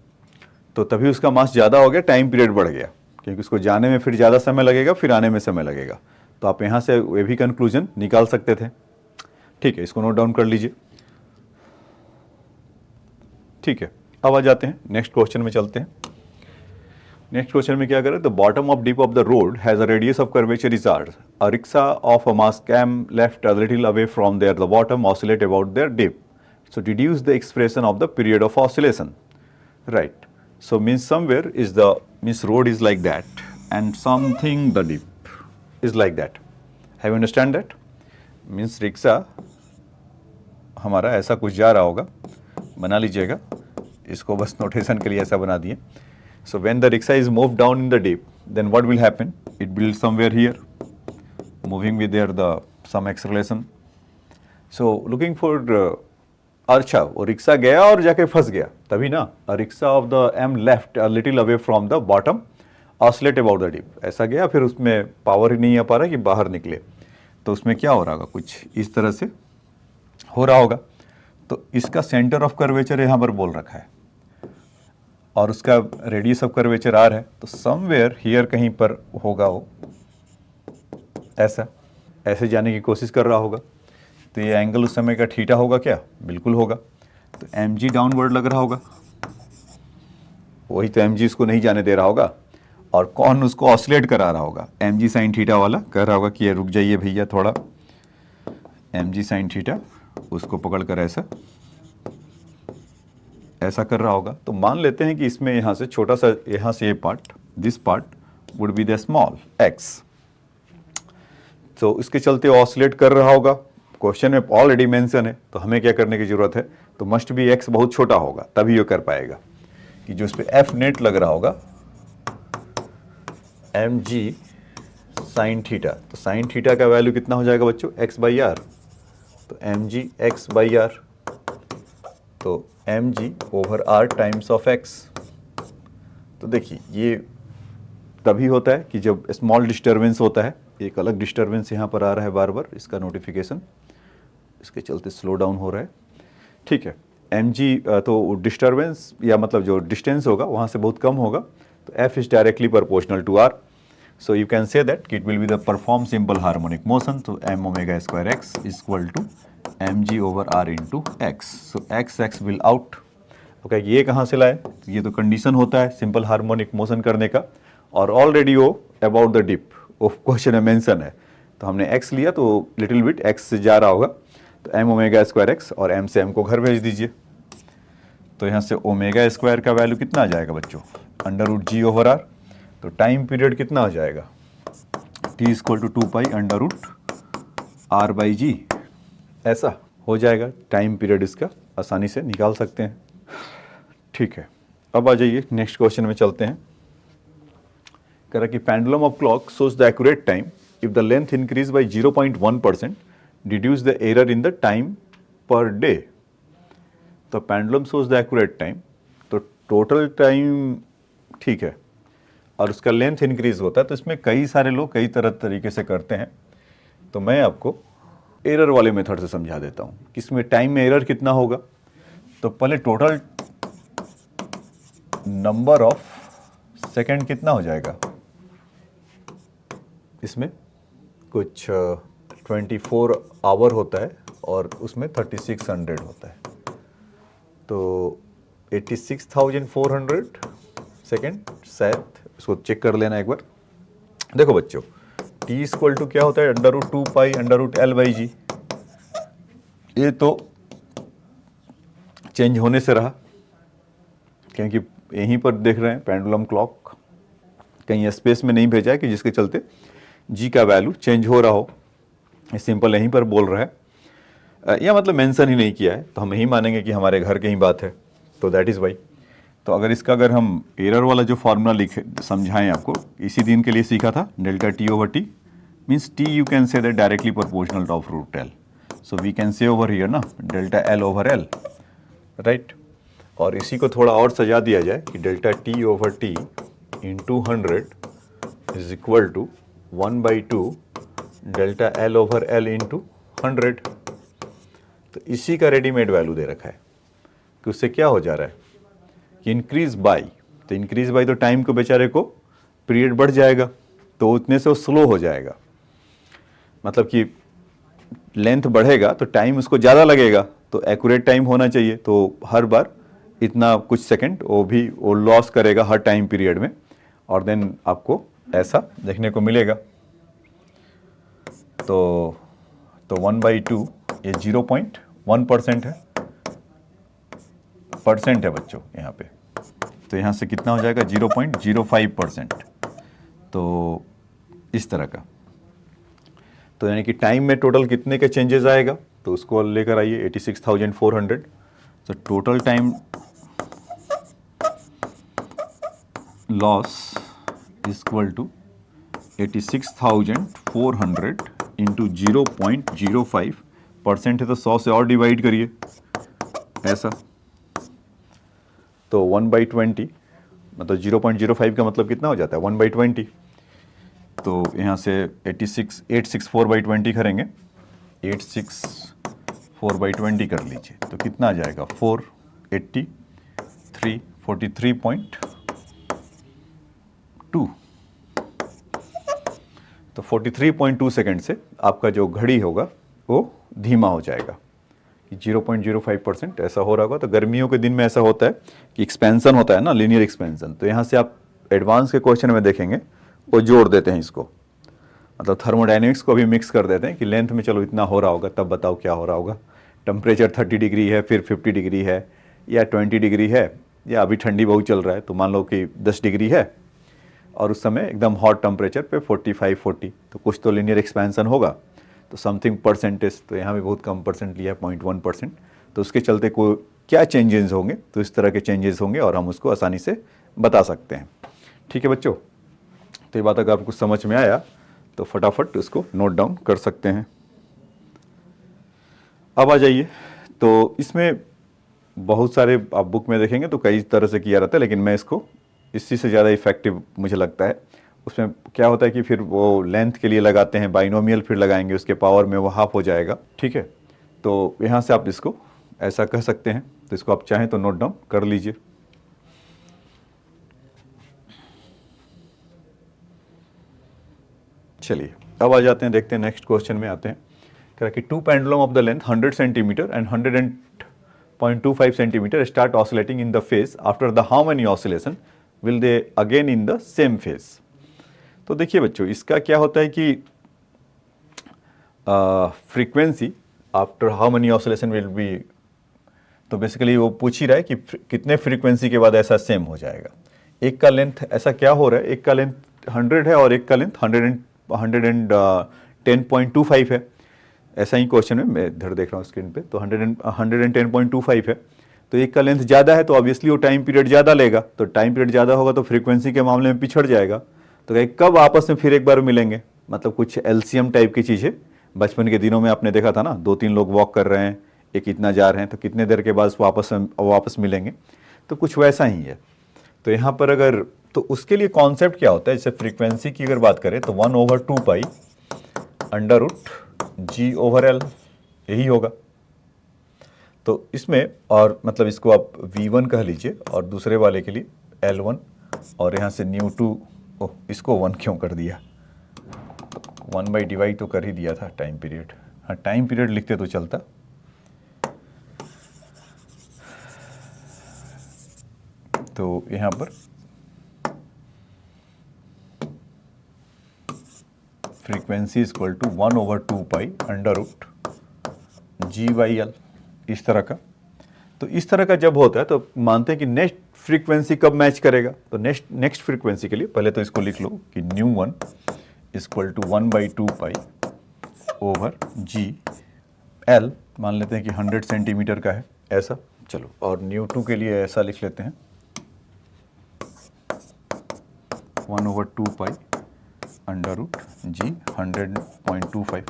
तो तभी उसका मास ज़्यादा हो गया, टाइम पीरियड बढ़ गया, क्योंकि उसको जाने में फिर ज़्यादा समय लगेगा, फिर आने में समय लगेगा। तो आप यहाँ से वे भी कंक्लूजन निकाल सकते थे। ठीक है, इसको नोट डाउन कर लीजिए। ठीक है, अब आ जाते हैं नेक्स्ट क्वेश्चन में चलते हैं। नेक्स्ट क्वेश्चन में क्या करें, the bottom of dip of the road has a radius of curvature is r. A rickshaw of a mass cam left a little away from there, the bottom oscillate about their dip. So deduce the expression of the period of oscillation. Right. So means somewhere is the means road is like that and something the dip is like that. Have you understand that? Means rickshaw हमारा ऐसा कुछ जा रहा होगा, बना लीजिएगा, इसको बस नोटेशन के लिए ऐसा बना दिए. So when the rickshaw is moved down in the dip, then what will happen? It will somewhere here, moving with there the some acceleration. So looking for अच्छा, वो रिक्शा गया और जाके फंस गया, तभी ना. Rickshaw of the M left a little away from the bottom oscillate about the dip. ऐसा गया, फिर उसमें पावर ही नहीं आ पा रहा कि बाहर निकले, तो उसमें क्या हो रहा होगा, कुछ इस तरह से हो रहा होगा. तो इसका सेंटर ऑफ कर्वेचर यहाँ पर बोल रखा है और उसका रेडियस ऑफ कर्वेचर आर है, तो समवेयर हियर कहीं पर होगा वो, ऐसा ऐसे जाने की कोशिश कर रहा होगा. तो ये एंगल उस समय का थीटा होगा क्या? बिल्कुल होगा. तो एम जी डाउनवर्ड लग रहा होगा, वही तो एम जी उसको नहीं जाने दे रहा होगा, और कौन उसको ऑसिलेट करा रहा होगा? एम जी साइन थीटा वाला कह रहा होगा कि ये रुक जाइए भैया थोड़ा, एम जी साइन थीटा उसको पकड़ कर ऐसा ऐसा कर रहा होगा. तो मान लेते हैं कि इसमें यहाँ से छोटा सा, यहाँ से ये part, this part would be the small x, तो इसके चलते ऑसिलेट कर रहा होगा. क्वेश्चन में ऑलरेडी मेंशन है, तो हमें क्या करने की जरूरत है, तो मस्ट भी एक्स बहुत छोटा होगा तभी ये कर पाएगा, कि जो इस पर एफ नेट लग रहा होगा एम जी साइन थीटा. तो साइन थीटा का वैल्यू कितना हो जाएगा बच्चों? X by R. तो M G X by R, तो mg/r टाइम्स ऑफ x। तो देखिए ये तभी होता है कि जब स्मॉल डिस्टर्बेंस होता है। एक अलग डिस्टर्बेंस यहाँ पर आ रहा है बार बार, इसका नोटिफिकेशन, इसके चलते स्लो डाउन हो रहा है। ठीक है, mg तो डिस्टर्बेंस या मतलब जो डिस्टेंस होगा वहाँ से बहुत कम होगा, तो f is directly proportional to r। So you can say that it will be the perform simple harmonic motion. So m omega square x is equal to mg over r into x. So x will out. Okay, ये कहाँ से लाए? ये तो कंडीशन होता है सिंपल हार्मोनिक मोशन करने का, और ऑलरेडी वो अबाउट द डिप वो क्वेश्चन में मेंशन है, तो हमने x लिया तो लिटिल बिट x से जा रहा होगा, तो m ओमेगा स्क्वायर x और m से m को घर भेज दीजिए। तो यहाँ से ओमेगा स्क्वायर का वैल्यू कितना आ जाएगा बच्चों? Under root G over R. तो टाइम पीरियड कितना हो जाएगा? t equal to 2 pi under root R by G, ऐसा हो जाएगा। टाइम पीरियड इसका आसानी से निकाल सकते हैं। ठीक है, अब आ जाइए नेक्स्ट क्वेश्चन में चलते हैं। कह रहा कि pendulum of clock shows the accurate time if the length increase by 0.1%, deduce the error in the time per day. तो pendulum shows the accurate time, तो टोटल टाइम ठीक है, और उसका लेंथ इंक्रीज होता है, तो इसमें कई सारे लोग कई तरह तरीके से करते हैं। तो मैं आपको एरर वाले मेथड से समझा देता हूँ कि इसमें टाइम में एरर कितना होगा। तो पहले टोटल नंबर ऑफ सेकंड कितना हो जाएगा? इसमें कुछ 24 आवर होता है और उसमें 3600 होता है, तो 86,400 सेकेंड शायद, इसको चेक कर लेना एक बार। देखो बच्चों, t इक्वल टू क्या होता है? Under root 2 pi under root L by G. ये तो चेंज होने से रहा, क्योंकि यहीं पर देख रहे हैं पेंडुलम क्लॉक कहीं स्पेस में नहीं भेजा है कि जिसके चलते जी का वैल्यू चेंज हो रहा हो। सिंपल यहीं पर बोल रहा है, या मतलब मेंशन ही नहीं किया है, तो हम यही मानेंगे कि हमारे घर की ही बात है, तो दैट इज़ वाई। तो अगर हम एरर वाला जो फार्मूला लिखे समझाएं आपको, इसी दिन के लिए सीखा था, delta T over T means T you can say that directly proportional of root L. So we can say over here ना delta L over L, right. और इसी को थोड़ा और सजा दिया जाए कि delta T over T into 100 is equal to 1/2 delta L over L into 100। तो इसी का रेडीमेड वैल्यू दे रखा है कि उससे क्या हो जा रहा है कि इंक्रीज बाई, तो इंक्रीज बाई तो टाइम को बेचारे को पीरियड बढ़ जाएगा, तो उतने से वो स्लो हो जाएगा। मतलब कि लेंथ बढ़ेगा तो टाइम उसको ज़्यादा लगेगा, तो एक्यूरेट टाइम होना चाहिए, तो हर बार इतना कुछ सेकंड वो लॉस करेगा हर टाइम पीरियड में, और देन आपको ऐसा देखने को मिलेगा। तो 1/2 ये 0.1% है, परसेंट है बच्चों यहाँ पे, तो यहाँ से कितना हो जाएगा? 0.05%। तो इस तरह का, तो यानी कि टाइम में टोटल कितने के चेंजेस आएगा, तो उसको लेकर आइए 86,400। तो total time loss is equal to 86,400 into 0.05% है, तो 100 से और डिवाइड करिए ऐसा, तो 1/20 मतलब 0.05 का मतलब कितना हो जाता है? 1/20। तो यहाँ से 864/20 करेंगे, 864/20 कर लीजिए, तो कितना आ जाएगा? 43.2। तो 43.2 सेकेंड से आपका जो घड़ी होगा वो धीमा हो जाएगा कि 0.05% ऐसा हो रहा होगा। तो गर्मियों के दिन में ऐसा होता है कि एक्सपेंशन होता है ना, लीनियर एक्सपेंशन, तो यहाँ से आप एडवांस के क्वेश्चन में देखेंगे वो जोड़ देते हैं इसको, मतलब थर्मोडाइनमिक्स को भी मिक्स कर देते हैं कि लेंथ में चलो इतना हो रहा होगा, तब बताओ क्या हो रहा होगा। टेम्परेचर 30 डिग्री है, फिर 50 डिग्री है, या 20 डिग्री है, या अभी ठंडी बहुत चल रहा है, तो मान लो कि 10 डिग्री है और उस समय एकदम हॉट टेम्परेचर पे 45-40, तो कुछ तो लीनियर एक्सपेंशन होगा, तो समथिंग परसेंटेज, तो यहाँ भी बहुत कम परसेंट लिया है 0.1%, तो उसके चलते को क्या चेंजेस होंगे, तो इस तरह के चेंजेस होंगे और हम उसको आसानी से बता सकते हैं। ठीक है बच्चों, तो ये बात अगर आपको समझ में आया तो फटाफट उसको नोट डाउन कर सकते हैं। अब आ जाइए, तो इसमें बहुत सारे आप बुक में देखेंगे तो कई तरह से किया रहता है, लेकिन मैं इसको इसी से ज़्यादा इफेक्टिव मुझे लगता है। उसमें क्या होता है कि फिर वो लेंथ के लिए लगाते हैं बाइनोमियल, फिर लगाएंगे उसके पावर में वो हाफ हो जाएगा, ठीक है। तो यहाँ से आप इसको ऐसा कह सकते हैं, तो इसको आप चाहें तो नोट डाउन कर लीजिए। चलिए अब आ जाते हैं, देखते हैं नेक्स्ट क्वेश्चन में आते हैं। कह रहा कि two pendulum of the length 100 centimetre and 100.25 centimetre start oscillating in the phase after the how many oscillation will they again in the same phase. तो देखिए बच्चों, इसका क्या होता है कि frequency after how many oscillation will be, तो बेसिकली वो पूछ ही रहा है कि कितने फ्रीक्वेंसी के बाद ऐसा सेम हो जाएगा। एक का लेंथ ऐसा क्या हो रहा है, एक का लेंथ 100 है और एक का लेंथ 110.25 है। ऐसा ही क्वेश्चन है, मैं इधर देख रहा हूँ स्क्रीन पे, तो 110.25 है। तो एक का लेंथ ज़्यादा है तो ऑब्वियसली वो टाइम पीरियड ज़्यादा लेगा, तो टाइम पीरियड ज़्यादा होगा तो फ्रीक्वेंसी के मामले में पिछड़ जाएगा। तो कहीं कब आपस में फिर एक बार मिलेंगे, मतलब कुछ एलसीएम टाइप की चीज़ है। बचपन के दिनों में आपने देखा था ना, 2-3 लोग वॉक कर रहे हैं, एक इतना जा रहे हैं, तो कितने देर के बाद वापस मिलेंगे, तो कुछ वैसा ही है। तो यहाँ पर अगर, तो उसके लिए कॉन्सेप्ट क्या होता है, जैसे फ्रीक्वेंसी की अगर बात करें तो 1/2 अंडर रूट G/L यही होगा। तो इसमें, और मतलब इसको आप V1 कह लीजिए और दूसरे वाले के लिए L1, और यहाँ से ν2, ओह इसको 1 क्यों कर दिया, 1/डिवाइड तो कर ही दिया था टाइम पीरियड। हाँ टाइम पीरियड लिखते तो चलता। तो यहाँ पर frequency is equal to 1/2 under root G/L, इस तरह का। तो इस तरह का जब होता है तो मानते हैं कि नेक्स्ट फ्रीक्वेंसी कब मैच करेगा। तो नेक्स्ट फ्रीक्वेंसी के लिए पहले तो इसको लिख लो कि ν1 इक्वल टू 1/2 ओवर G/L, मान लेते हैं कि 100 सेंटीमीटर का है ऐसा, चलो, और ν2 के लिए ऐसा लिख लेते हैं 1/2 अंडर रूट G 100.25।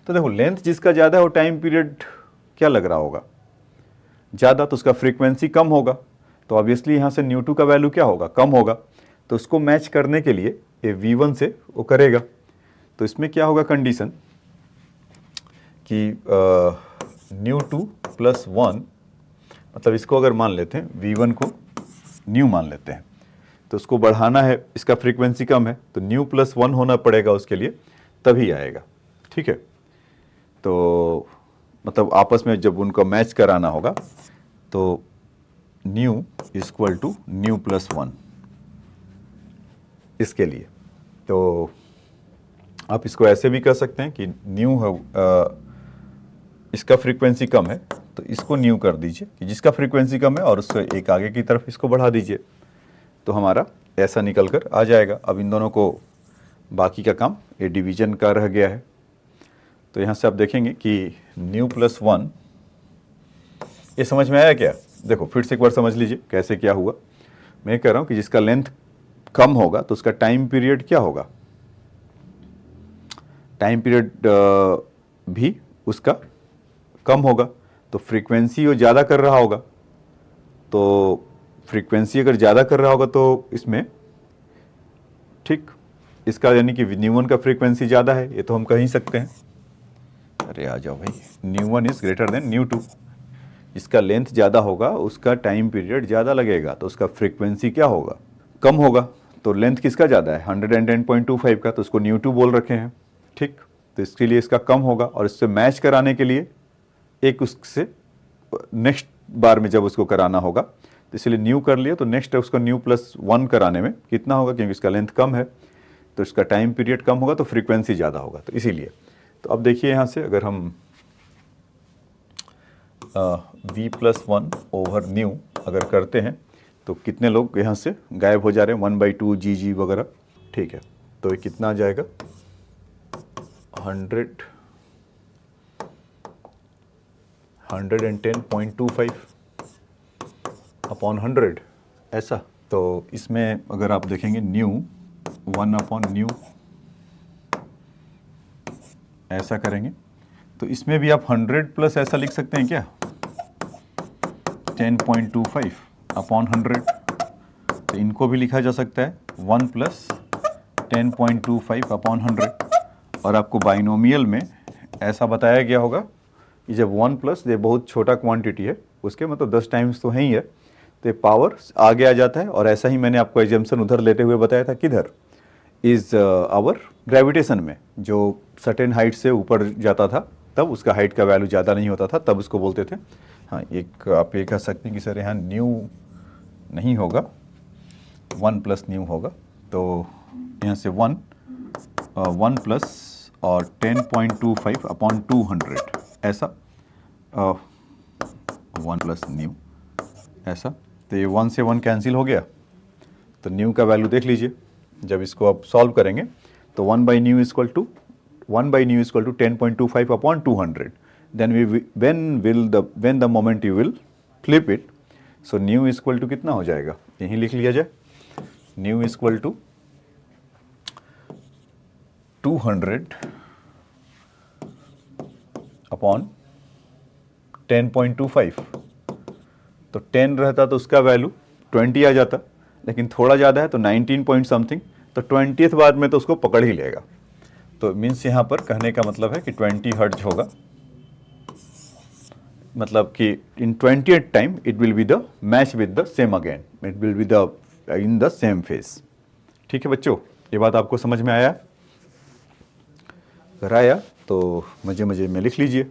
तो देखो लेंथ जिसका ज़्यादा है वो टाइम पीरियड क्या लग रहा होगा ज़्यादा, तो उसका फ्रीक्वेंसी कम होगा। तो ऑब्वियसली यहाँ से ν2 का वैल्यू क्या होगा, कम होगा। तो उसको मैच करने के लिए ये V1 से वो करेगा। तो इसमें क्या होगा कंडीशन कि ν2 + 1, मतलब इसको अगर मान लेते हैं V1 को न्यू मान लेते हैं, तो उसको बढ़ाना है, इसका फ्रीक्वेंसी कम है तो ν + 1 होना पड़ेगा उसके लिए, तभी आएगा, ठीक है। तो मतलब आपस में जब उनको मैच कराना होगा तो ν इक्वल टू ν + 1 इसके लिए। तो आप इसको ऐसे भी कर सकते हैं कि न्यू है, इसका फ्रीक्वेंसी कम है तो इसको न्यू कर दीजिए कि जिसका फ्रीक्वेंसी कम है, और उससे एक आगे की तरफ इसको बढ़ा दीजिए, तो हमारा ऐसा निकल कर आ जाएगा। अब इन दोनों को बाकी का काम ये डिवीजन का रह गया है। तो यहाँ से आप देखेंगे कि ν + 1, ये समझ में आया क्या? देखो फिर से एक बार समझ लीजिए कैसे क्या हुआ। मैं कह रहा हूँ कि जिसका लेंथ कम होगा तो उसका टाइम पीरियड क्या होगा, टाइम पीरियड भी उसका कम होगा। तो फ्रीक्वेंसी वो ज़्यादा कर रहा होगा, तो फ्रीक्वेंसी अगर ज़्यादा कर रहा होगा तो इसमें, ठीक, इसका यानी कि ν1 का फ्रीक्वेंसी ज़्यादा है, ये तो हम कह ही सकते हैं। अरे आ जाओ भाई, ν1 इज़ ग्रेटर देन ν2। इसका लेंथ ज़्यादा होगा, उसका टाइम पीरियड ज़्यादा लगेगा, तो उसका फ्रीक्वेंसी क्या होगा, कम होगा। तो लेंथ किसका ज़्यादा है, 110.25 का, तो उसको ν2 बोल रखे हैं, ठीक। तो इसके लिए इसका कम होगा, और इससे मैच कराने के लिए एक उससे नेक्स्ट बार में जब उसको कराना होगा, तो इसलिए न्यू कर लिया, तो नेक्स्ट उसको ν + 1 कराने में कितना होगा, क्योंकि इसका लेंथ कम है तो इसका टाइम पीरियड कम होगा तो फ्रीक्वेंसी ज़्यादा होगा, तो इसीलिए। तो अब देखिए यहाँ से अगर हम V + 1 ओवर न्यू अगर करते हैं तो कितने लोग यहाँ से गायब हो जा रहे हैं, 1/2 G वगैरह, ठीक है। तो ये कितना आ जाएगा, 110.25 अपॉन 100 ऐसा। तो इसमें अगर आप देखेंगे न्यू 1/न्यू ऐसा करेंगे, तो इसमें भी आप 100 + ऐसा लिख सकते हैं क्या, 10.25 अपॉन 100, तो इनको भी लिखा जा सकता है 1 प्लस 10.25 अपॉन 100। और आपको बाइनोमियल में ऐसा बताया गया होगा कि जब 1 प्लस ये बहुत छोटा क्वांटिटी है, उसके मतलब 10 टाइम्स तो है ही है, तो ये पावर आगे आ जाता है। और ऐसा ही मैंने आपको एजम्पशन उधर लेते हुए बताया था, किधर, इज आवर ग्रेविटेशन में, जो सर्टेन हाइट से ऊपर जाता था तब उसका हाइट का वैल्यू ज़्यादा नहीं होता था, तब उसको बोलते थे। हाँ, एक आप ये कह सकते हैं कि सर यहाँ न्यू नहीं होगा, 1 प्लस न्यू होगा, तो यहाँ से 1 प्लस और 10.25 अपॉन 200 ऐसा, 1 प्लस न्यू ऐसा, तो ये 1 से 1 कैंसिल हो गया। तो न्यू का वैल्यू देख लीजिए, जब इसको आप सॉल्व करेंगे तो 1 by nu equal to 10.25 upon 200। Then when the moment you will flip it, so nu equal to कितना हो जाएगा, यहीं लिख लिया जाए, न्यू इक्वल टू 200 अपॉन 10.25। तो 10 रहता तो उसका वैल्यू 20 आ जाता, लेकिन थोड़ा ज़्यादा है तो 19 पॉइंट समथिंग, तो 20th बार में तो उसको पकड़ ही लेगा। तो मीन्स यहाँ पर कहने का मतलब है कि 20 हर्ट्ज होगा, मतलब कि इन 20th time it will be the match with the same again, it will be the in the same phase. ठीक है बच्चों, ये बात आपको समझ में आया? अगर आया तो मजे मजे में लिख लीजिए।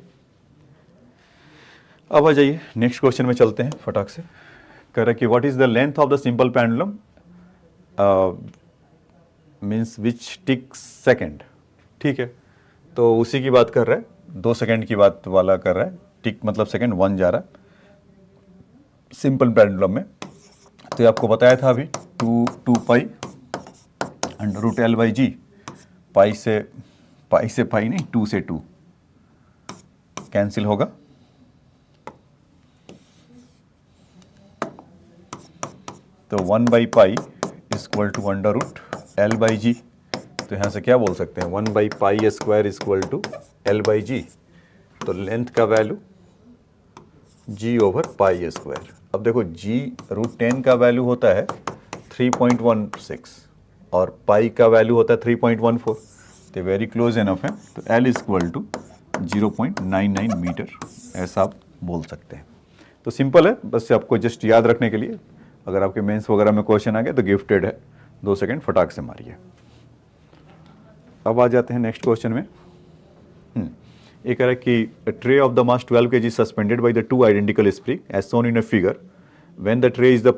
अब आ जाइए नेक्स्ट क्वेश्चन में चलते हैं फटाक से। कह रहा है कि what is the length of the simple pendulum means which tick second. ठीक है, तो उसी की बात कर रहा है, 2 सेकेंड की बात वाला कर रहा है, टिक मतलब सेकेंड 1 जा रहा है सिंपल पेंडुलम में। तो ये आपको बताया था अभी 2 pi under root L by G, pi से पाई नहीं, 2 से 2 कैंसिल होगा, तो 1 by pi equal to under root L by G. तो यहाँ से क्या बोल सकते हैं, 1 by pi square equal to L by G. तो लेंथ का value G over pi square. अब देखो जी रूट 10 का वैल्यू होता है 3.16 और पाई का वैल्यू होता है 3.14, तो वेरी क्लोज इनफ है। तो एल इक्वल टू 0.99 मीटर, ऐसा आप बोल सकते हैं। तो सिंपल है, बस आपको जस्ट याद रखने के लिए, अगर आपके मेंस वगैरह में क्वेश्चन आ गया तो गिफ्टेड है, 2 सेकेंड फटाक से मारिए। अब आ जाते हैं नेक्स्ट क्वेश्चन में। ये कह रहा है कि tray of the mass 12 kg suspended by the 2 identical spring as shown in a figure, when the tray is the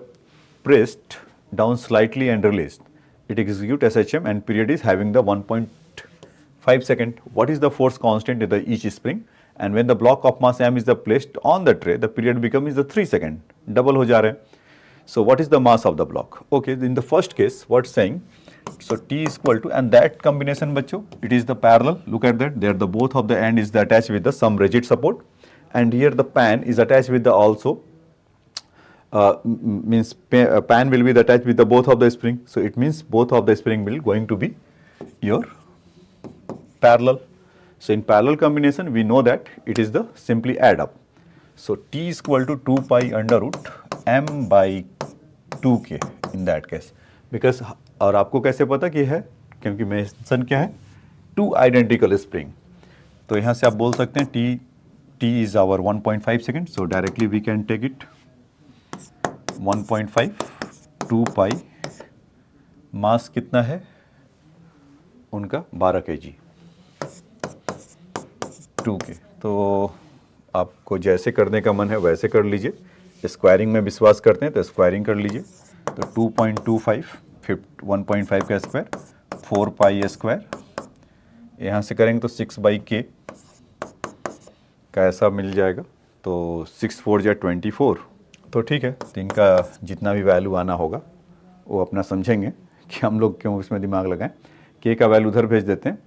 pressed down slightly and released, it execute SHM and period is having the 1.5 second. What is the force constant in the each spring? And when the block of mass M is the placed on the tray, the period becomes the 3 second. Double हो जा रहे हैं। So what is the mass of the block? Okay, in the first case, what's saying? So T is equal to, and that combination बच्चों, it is the parallel. Look at that. There the both of the end is the attached with the some rigid support, and here the pan is attached with the also. Means pan will be attached with the both of the spring, so it means both of the spring will going to be your parallel. So in parallel combination we know that it is the simply add up. So T is equal to 2 pi under root m by 2k in that case, because और आपको कैसे पता कि है, क्योंकि मेंशन क्या है, 2 आइडेंटिकल स्प्रिंग। तो यहाँ से आप बोल सकते हैं T is our 1.5 second, so directly we can take it 1.5 2 pi, mass कितना है उनका 12 kg 2k। तो आपको जैसे करने का मन है वैसे कर लीजिए, स्क्वायरिंग में विश्वास करते हैं तो स्क्वायरिंग कर लीजिए। तो 2.25 1.5 का स्क्वायर 4 पाई स्क्वायर, यहाँ से करेंगे तो 6 बाई के का ऐसा मिल जाएगा, तो 6 4 जा 24। तो ठीक है, तो इनका जितना भी वैल्यू आना होगा वो अपना समझेंगे कि हम लोग क्यों इसमें दिमाग लगाएं। के का वैल्यू उधर भेज देते हैं,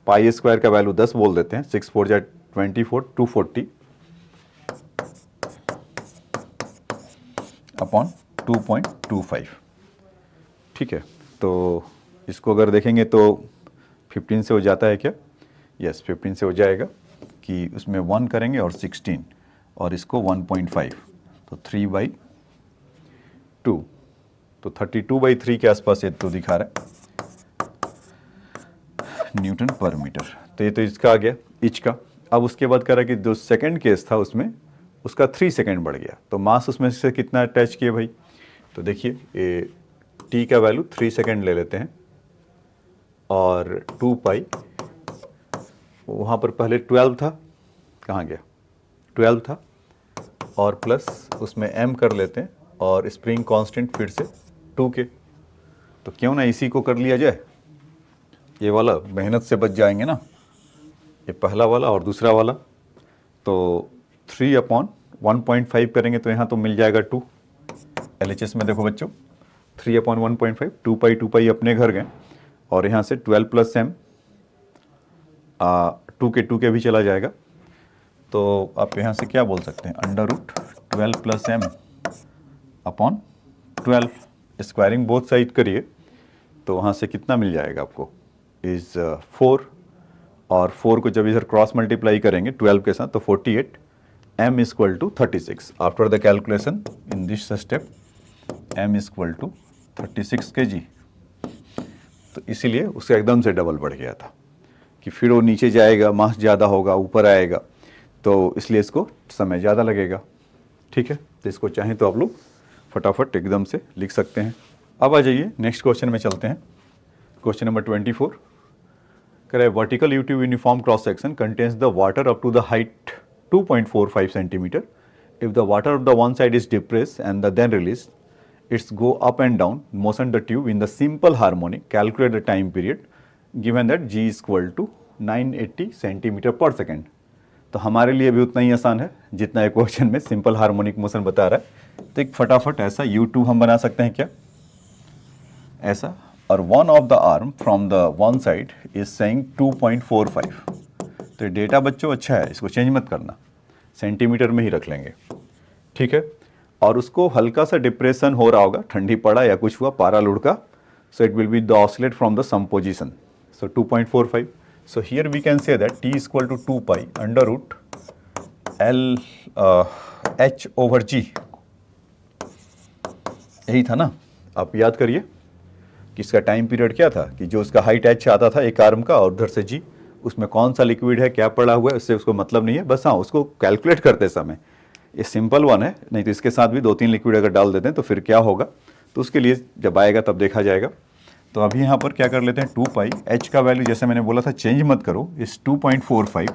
पाई स्क्वायर का वैल्यू 10 बोल देते हैं, 6 4 जा 24 240 अपॉन 2.25। ठीक है, तो इसको अगर देखेंगे तो 15 से हो जाता है क्या? यस, 15 से हो जाएगा कि उसमें 1 करेंगे और 16 और इसको 1.5, तो 3/2, तो 32/3 के आसपास ये तो दिखा रहा है न्यूटन पर मीटर। तो ये तो इसका आ गया इंच का। अब उसके बाद कह रहा है कि जो सेकंड केस था उसमें उसका 3 सेकंड बढ़ गया, तो मास उसमें से कितना अटैच किया भाई? तो देखिए ये टी का वैल्यू 3 सेकंड ले लेते हैं और 2 पाई, वहाँ पर पहले 12 था, कहाँ गया 12 था, और प्लस उसमें m कर लेते हैं और स्प्रिंग कांस्टेंट फिर से 2 के। तो क्यों ना इसी को कर लिया जाए, ये वाला मेहनत से बच जाएंगे ना, ये पहला वाला और दूसरा वाला। तो 3/1.5 करेंगे तो यहाँ तो मिल जाएगा 2। LHS में देखो बच्चों 3/1.5, 2 पाई अपने घर गए और यहाँ से 12 + m 2 के भी चला जाएगा। तो आप यहाँ से क्या बोल सकते हैं, √12 + m/12। स्क्वायरिंग बोथ साइड करिए तो वहाँ से कितना मिल जाएगा आपको, इज़ 4, और 4 को जब इधर क्रॉस मल्टीप्लाई करेंगे 12 के साथ तो 48, m = 36। After the calculation in this step m = 36 kg। तो इसीलिए उसका एकदम से डबल बढ़ गया था कि फिर वो नीचे जाएगा, मास ज़्यादा होगा, ऊपर आएगा, तो इसलिए इसको समय ज़्यादा लगेगा। ठीक है, तो इसको चाहें तो आप लोग फटाफट एकदम से लिख सकते हैं। अब आ जाइए नेक्स्ट क्वेश्चन में चलते हैं। क्वेश्चन नंबर 24 कह vertical U-tube uniform cross section contains the water up to the height 2.45 centimetre. If the water of the one side is depress and the then release it's go up and down motion the tube in the simple harmonic, calculate the time period given that G = 980 centimetre per second. तो हमारे लिए भी उतना ही आसान है जितना एक क्वेश्चन में सिंपल हार्मोनिक मोशन बता रहा है। तो एक फटाफट ऐसा U2 हम बना सकते हैं क्या, ऐसा, और one of the arm from the one side is saying 2.45। तो ये डेटा बच्चों अच्छा है, इसको चेंज मत करना, सेंटीमीटर में ही रख लेंगे। ठीक है, और उसको हल्का सा डिप्रेशन हो रहा होगा, ठंडी पड़ा या कुछ हुआ, पारा लुढ़का, so it will be the oscillate from the some position, so 2.45. so here we can say that T = 2 pi √L h/g। यही था ना, आप याद करिए कि इसका टाइम पीरियड क्या था, कि जो उसका हाइट h आता था एक आर्म का और उधर से g, उसमें कौन सा लिक्विड है, क्या पड़ा हुआ है, उससे उसको मतलब नहीं है, बस हाँ उसको कैलकुलेट करते समय ये सिंपल वन है, नहीं तो इसके साथ भी 2-3 लिक्विड अगर डाल देते हैं तो फिर क्या होगा, तो उसके लिए जब आएगा तब देखा जाएगा। तो अभी यहाँ पर क्या कर लेते हैं, 2 पाई, h का वैल्यू जैसे मैंने बोला था चेंज मत करो, इस 2.45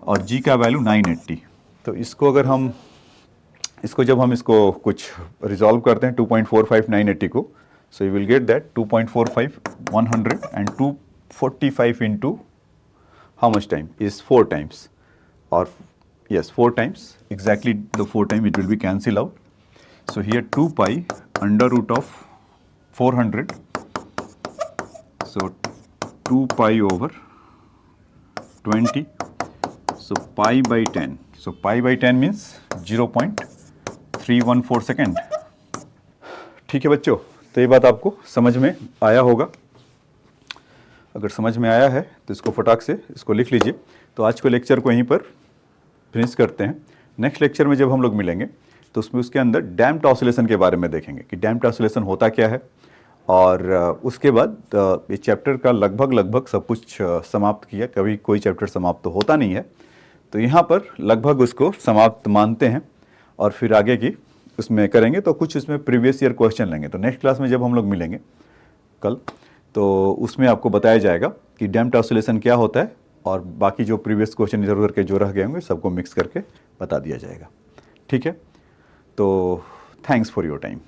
और g का वैल्यू 980। तो इसको अगर हम जब हम इसको कुछ रिजॉल्व करते हैं 2.45 980 को, so you will get that 2.45 100 and 245 into how much time is 4 times, और yes 4 times, exactly the 4 time it will be cancel out. So here 2 pi √400, so 2 pi over 20, so pi/10, so pi/10 means 0.314 second. ठीक है बच्चों, तो ये बात आपको समझ में आया होगा। अगर समझ में आया है तो इसको फटाक से इसको लिख लीजिए। तो आज के लेक्चर को यहीं पर फिनिश करते हैं। नेक्स्ट लेक्चर में जब हम लोग मिलेंगे तो उसमें उसके अंदर डैम्प्ड ऑसिलेशन के बारे में देखेंगे कि डैम्प्ड ऑसिलेशन होता क्या है, और उसके बाद इस चैप्टर का लगभग सब कुछ समाप्त किया। कभी कोई चैप्टर समाप्त तो होता नहीं है, तो यहाँ पर लगभग उसको समाप्त मानते हैं और फिर आगे की उसमें करेंगे। तो कुछ उसमें प्रीवियस ईयर क्वेश्चन लेंगे। तो नेक्स्ट क्लास में जब हम लोग मिलेंगे कल, तो उसमें आपको बताया जाएगा कि डैम्प्ड ऑसिलेशन क्या होता है, और बाकी जो प्रीवियस क्वेश्चन इधर उधर के जो रह गए होंगे सबको मिक्स करके बता दिया जाएगा। ठीक है, तो थैंक्स फॉर योर टाइम।